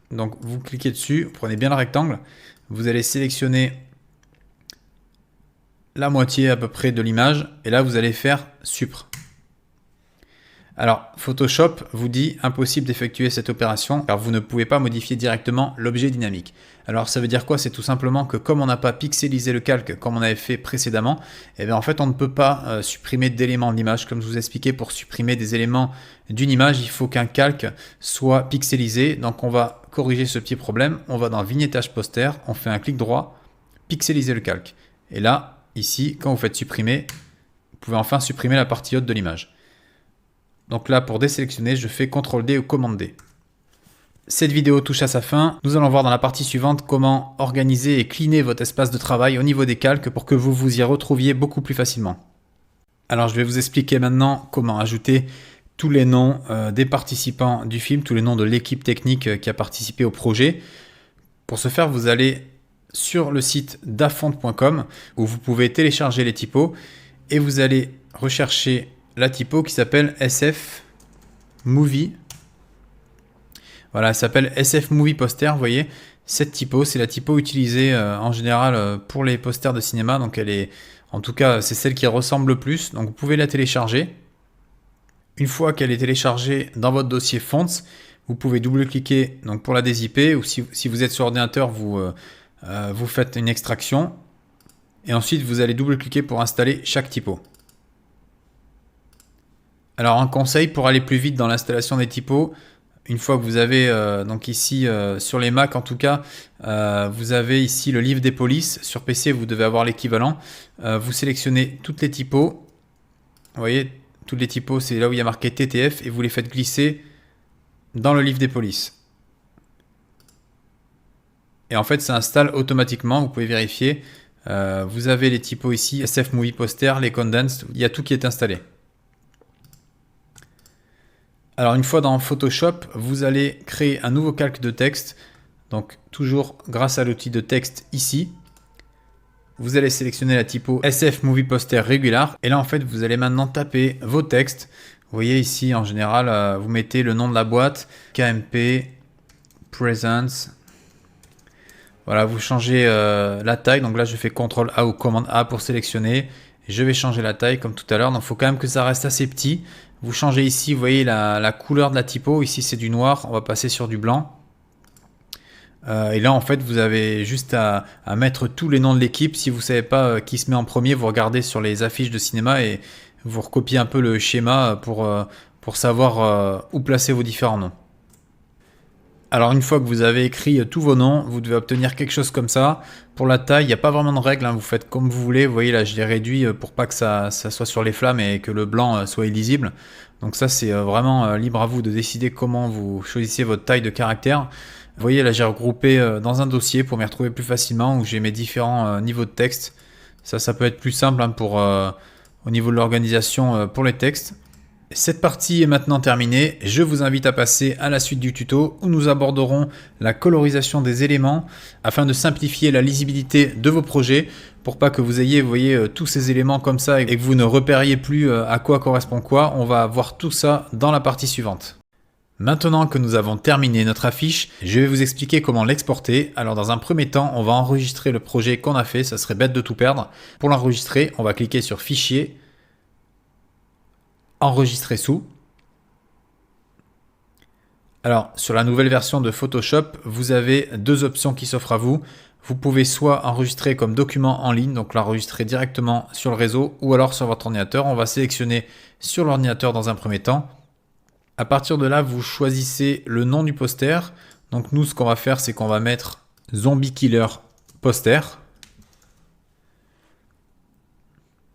Donc vous cliquez dessus, vous prenez bien le rectangle, vous allez sélectionner la moitié à peu près de l'image et là vous allez faire Supr. Alors Photoshop vous dit impossible d'effectuer cette opération car vous ne pouvez pas modifier directement l'objet dynamique. Alors ça veut dire quoi? C'est tout simplement que comme on n'a pas pixelisé le calque comme on avait fait précédemment, et bien en fait on ne peut pas supprimer d'éléments de l'image. Comme je vous ai expliqué, pour supprimer des éléments d'une image, il faut qu'un calque soit pixelisé. Donc on va corriger ce petit problème, on va dans vignettage poster, on fait un clic droit, pixeliser le calque. Et là, ici, quand vous faites supprimer, vous pouvez enfin supprimer la partie haute de l'image. Donc là, pour désélectionner, je fais CTRL D ou Commande D. Cette vidéo touche à sa fin. Nous allons voir dans la partie suivante comment organiser et cleaner votre espace de travail au niveau des calques pour que vous vous y retrouviez beaucoup plus facilement. Alors, je vais vous expliquer maintenant comment ajouter tous les noms des participants du film, tous les noms de l'équipe technique qui a participé au projet. Pour ce faire, vous allez sur le site dafont.com où vous pouvez télécharger les typos et vous allez rechercher la typo qui s'appelle SF Movie. Voilà, elle s'appelle SF Movie Poster. Vous voyez, cette typo, c'est la typo utilisée en général pour les posters de cinéma. Donc elle est, en tout cas, c'est celle qui ressemble le plus. Donc vous pouvez la télécharger. Une fois qu'elle est téléchargée dans votre dossier Fonts, vous pouvez double-cliquer donc pour la dézipper ou si vous êtes sur ordinateur, vous faites une extraction et ensuite vous allez double-cliquer pour installer chaque typo. Alors un conseil pour aller plus vite dans l'installation des typos, une fois que vous avez donc ici sur les Mac en tout cas, vous avez ici le livre des polices. Sur PC vous devez avoir l'équivalent. Vous sélectionnez toutes les typos. Vous voyez, toutes les typos, c'est là où il y a marqué TTF et vous les faites glisser dans le livre des polices. Et en fait ça installe automatiquement, vous pouvez vérifier. Vous avez les typos ici, SF Movie Poster, les Condensed, il y a tout qui est installé. Alors une fois dans Photoshop, vous allez créer un nouveau calque de texte. Donc toujours grâce à l'outil de texte ici. Vous allez sélectionner la typo SF Movie Poster Regular. Et là en fait vous allez maintenant taper vos textes. Vous voyez ici en général vous mettez le nom de la boîte, KMP, Presents. Voilà, vous changez la taille. Donc là je fais CTRL A ou Commande A pour sélectionner. Je vais changer la taille comme tout à l'heure. Donc il faut quand même que ça reste assez petit. Vous changez ici, vous voyez la couleur de la typo. Ici, c'est du noir. On va passer sur du blanc. Et là, en fait, vous avez juste à mettre tous les noms de l'équipe. Si vous ne savez pas qui se met en premier, vous regardez sur les affiches de cinéma et vous recopiez un peu le schéma pour savoir où placer vos différents noms. Alors une fois que vous avez écrit tous vos noms, vous devez obtenir quelque chose comme ça. Pour la taille, il n'y a pas vraiment de règle, hein. Vous faites comme vous voulez. Vous voyez là, je l'ai réduit pour pas que ça soit sur les flammes et que le blanc soit illisible. Donc ça, c'est vraiment libre à vous de décider comment vous choisissez votre taille de caractère. Vous voyez là, j'ai regroupé dans un dossier pour m'y retrouver plus facilement où j'ai mes différents niveaux de texte. Ça peut être plus simple hein, au niveau de l'organisation pour les textes. Cette partie est maintenant terminée. Je vous invite à passer à la suite du tuto où nous aborderons la colorisation des éléments afin de simplifier la lisibilité de vos projets pour pas que vous ayez, vous voyez, tous ces éléments comme ça et que vous ne repériez plus à quoi correspond quoi. On va voir tout ça dans la partie suivante. Maintenant que nous avons terminé notre affiche, je vais vous expliquer comment l'exporter. Alors dans un premier temps, on va enregistrer le projet qu'on a fait, ça serait bête de tout perdre. Pour l'enregistrer, on va cliquer sur Fichier, Enregistrer sous. Alors, sur la nouvelle version de Photoshop, vous avez deux options qui s'offrent à vous. Vous pouvez soit enregistrer comme document en ligne, donc l'enregistrer directement sur le réseau, ou alors sur votre ordinateur. On va sélectionner sur l'ordinateur dans un premier temps. À partir de là, vous choisissez le nom du poster. Donc nous, ce qu'on va faire, c'est qu'on va mettre Zombie Killer Poster.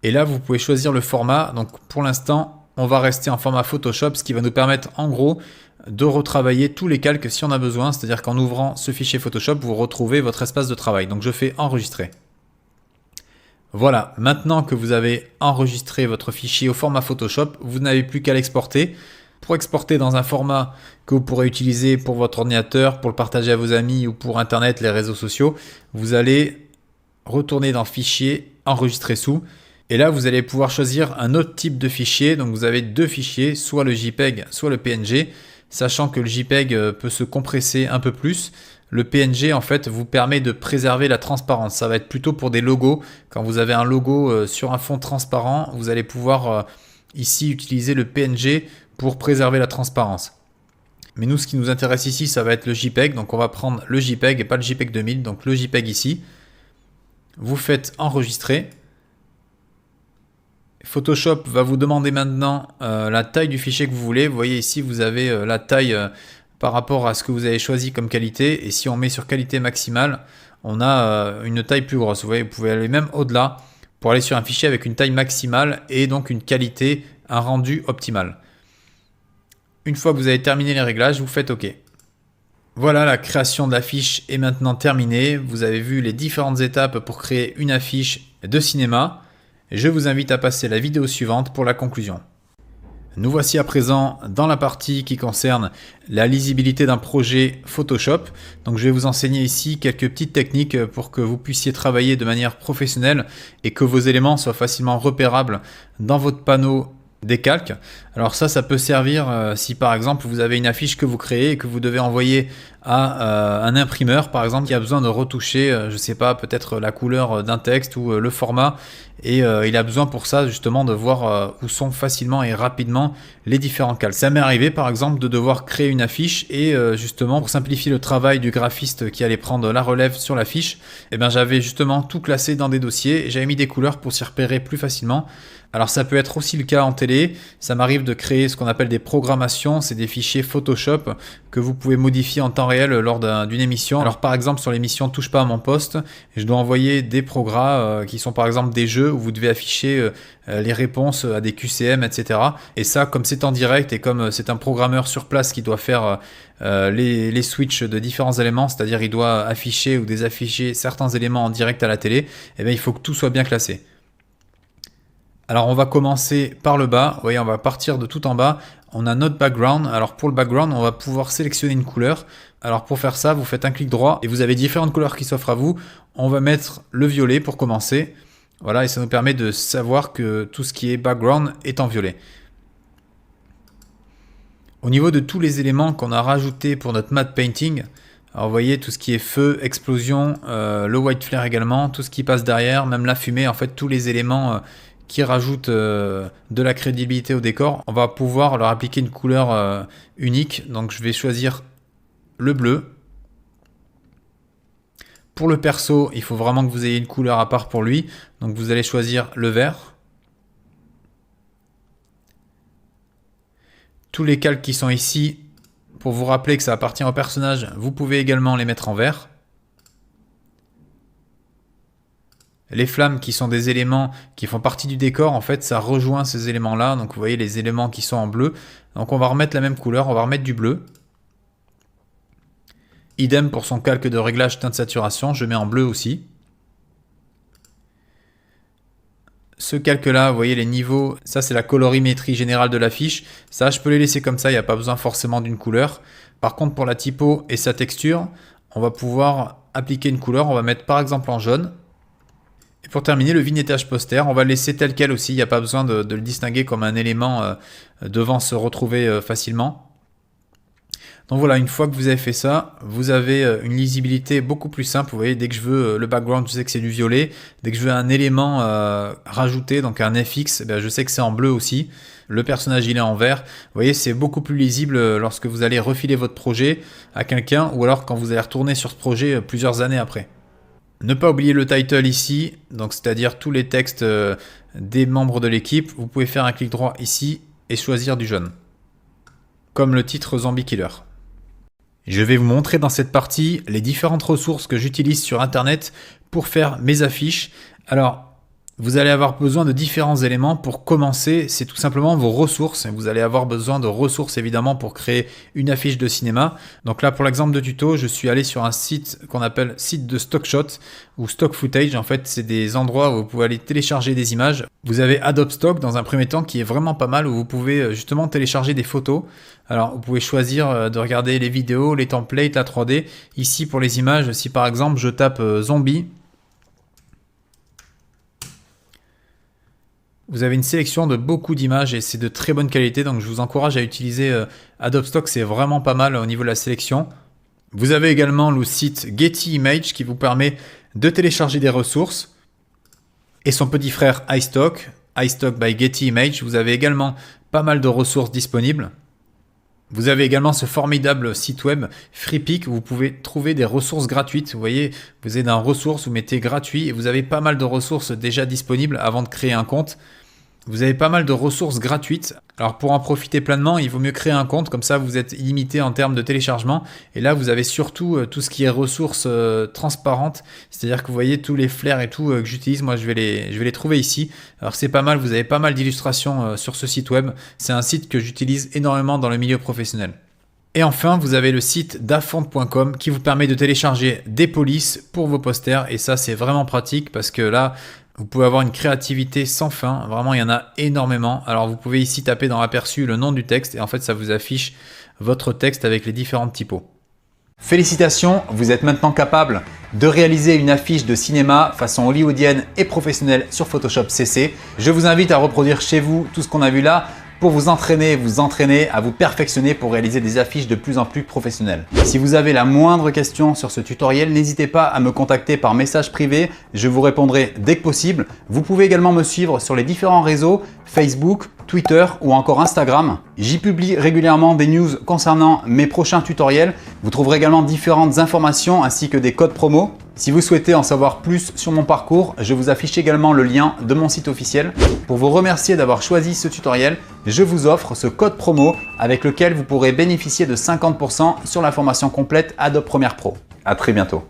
Et là, vous pouvez choisir le format. Donc pour l'instant, on va rester en format Photoshop, ce qui va nous permettre en gros de retravailler tous les calques si on a besoin. C'est-à-dire qu'en ouvrant ce fichier Photoshop, vous retrouvez votre espace de travail. Donc je fais enregistrer. Voilà, maintenant que vous avez enregistré votre fichier au format Photoshop, vous n'avez plus qu'à l'exporter. Pour exporter dans un format que vous pourrez utiliser pour votre ordinateur, pour le partager à vos amis ou pour Internet, les réseaux sociaux, vous allez retourner dans Fichier, Enregistrer sous. Et là, vous allez pouvoir choisir un autre type de fichier. Donc vous avez deux fichiers, soit le JPEG, soit le PNG, sachant que le JPEG peut se compresser un peu plus. Le PNG, en fait, vous permet de préserver la transparence. Ça va être plutôt pour des logos. Quand vous avez un logo sur un fond transparent, vous allez pouvoir ici utiliser le PNG pour préserver la transparence. Mais nous, ce qui nous intéresse ici, ça va être le JPEG. Donc on va prendre le JPEG et pas le JPEG 2000. Donc le JPEG ici. Vous faites enregistrer. Photoshop va vous demander maintenant la taille du fichier que vous voulez. Vous voyez ici, vous avez la taille par rapport à ce que vous avez choisi comme qualité. Et si on met sur qualité maximale, on a une taille plus grosse. Vous voyez, vous pouvez aller même au-delà pour aller sur un fichier avec une taille maximale et donc une qualité, un rendu optimal. Une fois que vous avez terminé les réglages, vous faites OK. Voilà, la création de l'affiche est maintenant terminée. Vous avez vu les différentes étapes pour créer une affiche de cinéma. Je vous invite à passer à la vidéo suivante pour la conclusion. Nous voici à présent dans la partie qui concerne la lisibilité d'un projet Photoshop. Donc je vais vous enseigner ici quelques petites techniques pour que vous puissiez travailler de manière professionnelle et que vos éléments soient facilement repérables dans votre panneau des calques. Alors ça peut servir si par exemple vous avez une affiche que vous créez et que vous devez envoyer à un imprimeur par exemple qui a besoin de retoucher, je sais pas, peut-être la couleur d'un texte ou le format, et il a besoin pour ça justement de voir où sont facilement et rapidement les différents calques. Ça m'est arrivé par exemple de devoir créer une affiche et justement pour simplifier le travail du graphiste qui allait prendre la relève sur l'affiche, et bien j'avais justement tout classé dans des dossiers et j'avais mis des couleurs pour s'y repérer plus facilement. Alors ça peut être aussi le cas en télé. Ça m'arrive de créer ce qu'on appelle des programmations, c'est des fichiers Photoshop que vous pouvez modifier en temps réel lors d'une émission. Alors par exemple sur l'émission Touche pas à mon poste, je dois envoyer des programmes qui sont par exemple des jeux où vous devez afficher les réponses à des QCM, etc. Et ça, comme c'est en direct et comme c'est un programmeur sur place qui doit faire les switches de différents éléments, c'est-à-dire il doit afficher ou désafficher certains éléments en direct à la télé, eh bien, il faut que tout soit bien classé. Alors on va commencer par le bas, vous voyez, on va partir de tout en bas, on a notre background. Alors pour le background, on va pouvoir sélectionner une couleur. Alors pour faire ça, vous faites un clic droit et vous avez différentes couleurs qui s'offrent à vous. On va mettre le violet pour commencer. Voilà, et ça nous permet de savoir que tout ce qui est background est en violet. Au niveau de tous les éléments qu'on a rajoutés pour notre matte painting, alors vous voyez tout ce qui est feu, explosion, le white flare également, tout ce qui passe derrière, même la fumée, en fait tous les éléments qui rajoutent de la crédibilité au décor, on va pouvoir leur appliquer une couleur unique. Donc je vais choisir le bleu. Pour le perso, il faut vraiment que vous ayez une couleur à part pour lui. Donc vous allez choisir le vert. Tous les calques qui sont ici, pour vous rappeler que ça appartient au personnage, vous pouvez également les mettre en vert. Les flammes qui sont des éléments qui font partie du décor, en fait, ça rejoint ces éléments-là. Donc vous voyez les éléments qui sont en bleu. Donc on va remettre la même couleur, on va remettre du bleu. Idem pour son calque de réglage teinte saturation, je mets en bleu aussi. Ce calque-là, vous voyez les niveaux, ça c'est la colorimétrie générale de l'affiche. Ça, je peux les laisser comme ça, il n'y a pas besoin forcément d'une couleur. Par contre, pour la typo et sa texture, on va pouvoir appliquer une couleur. On va mettre par exemple en jaune. Et pour terminer, le vignettage poster, on va le laisser tel quel aussi. Il n'y a pas besoin de le distinguer comme un élément devant se retrouver facilement. Donc voilà, une fois que vous avez fait ça, vous avez une lisibilité beaucoup plus simple. Vous voyez, dès que je veux le background, je sais que c'est du violet. Dès que je veux un élément rajouté, donc un FX, eh bien, je sais que c'est en bleu aussi. Le personnage, il est en vert. Vous voyez, c'est beaucoup plus lisible lorsque vous allez refiler votre projet à quelqu'un ou alors quand vous allez retourner sur ce projet plusieurs années après. Ne pas oublier le title ici, donc c'est-à-dire tous les textes des membres de l'équipe. Vous pouvez faire un clic droit ici et choisir du jaune, comme le titre Zombie Killer. Je vais vous montrer dans cette partie les différentes ressources que j'utilise sur Internet pour faire mes affiches. Alors, vous allez avoir besoin de différents éléments pour commencer. C'est tout simplement vos ressources. Vous allez avoir besoin de ressources évidemment pour créer une affiche de cinéma. Donc là, pour l'exemple de tuto, je suis allé sur un site qu'on appelle site de stock shot ou stock footage. En fait, c'est des endroits où vous pouvez aller télécharger des images. Vous avez Adobe Stock dans un premier temps qui est vraiment pas mal, où vous pouvez justement télécharger des photos. Alors, vous pouvez choisir de regarder les vidéos, les templates, la 3D. Ici, pour les images, si par exemple je tape zombie, Vous avez une sélection de beaucoup d'images et c'est de très bonne qualité, donc je vous encourage à utiliser Adobe Stock, c'est vraiment pas mal au niveau de la sélection. Vous avez également le site Getty Images qui vous permet de télécharger des ressources et son petit frère iStock, iStock by Getty Images. Vous avez également pas mal de ressources disponibles. Vous avez également ce formidable site web FreePic où vous pouvez trouver des ressources gratuites. Vous voyez, vous êtes dans ressources, vous mettez gratuit et vous avez pas mal de ressources déjà disponibles avant de créer un compte. Vous avez pas mal de ressources gratuites. Alors pour en profiter pleinement, il vaut mieux créer un compte, comme ça vous êtes illimité en termes de téléchargement. Et là vous avez surtout tout ce qui est ressources transparentes, c'est-à-dire que vous voyez tous les flares et tout que j'utilise, moi je vais les trouver ici. Alors c'est pas mal, vous avez pas mal d'illustrations sur ce site web. C'est un site que j'utilise énormément dans le milieu professionnel. Et enfin, vous avez le site dafont.com qui vous permet de télécharger des polices pour vos posters. Et ça, c'est vraiment pratique parce que là, vous pouvez avoir une créativité sans fin. Vraiment, il y en a énormément. Alors, vous pouvez ici taper dans l'aperçu le nom du texte et en fait, ça vous affiche votre texte avec les différentes typos. Félicitations, vous êtes maintenant capable de réaliser une affiche de cinéma façon hollywoodienne et professionnelle sur Photoshop CC. Je vous invite à reproduire chez vous tout ce qu'on a vu là pour vous entraîner à vous perfectionner pour réaliser des affiches de plus en plus professionnelles. Si vous avez la moindre question sur ce tutoriel, n'hésitez pas à me contacter par message privé, je vous répondrai dès que possible. Vous pouvez également me suivre sur les différents réseaux Facebook, Twitter ou encore Instagram. J'y publie régulièrement des news concernant mes prochains tutoriels. Vous trouverez également différentes informations ainsi que des codes promo. Si vous souhaitez en savoir plus sur mon parcours, je vous affiche également le lien de mon site officiel. Pour vous remercier d'avoir choisi ce tutoriel, je vous offre ce code promo avec lequel vous pourrez bénéficier de 50% sur la formation complète Adobe Premiere Pro. À très bientôt.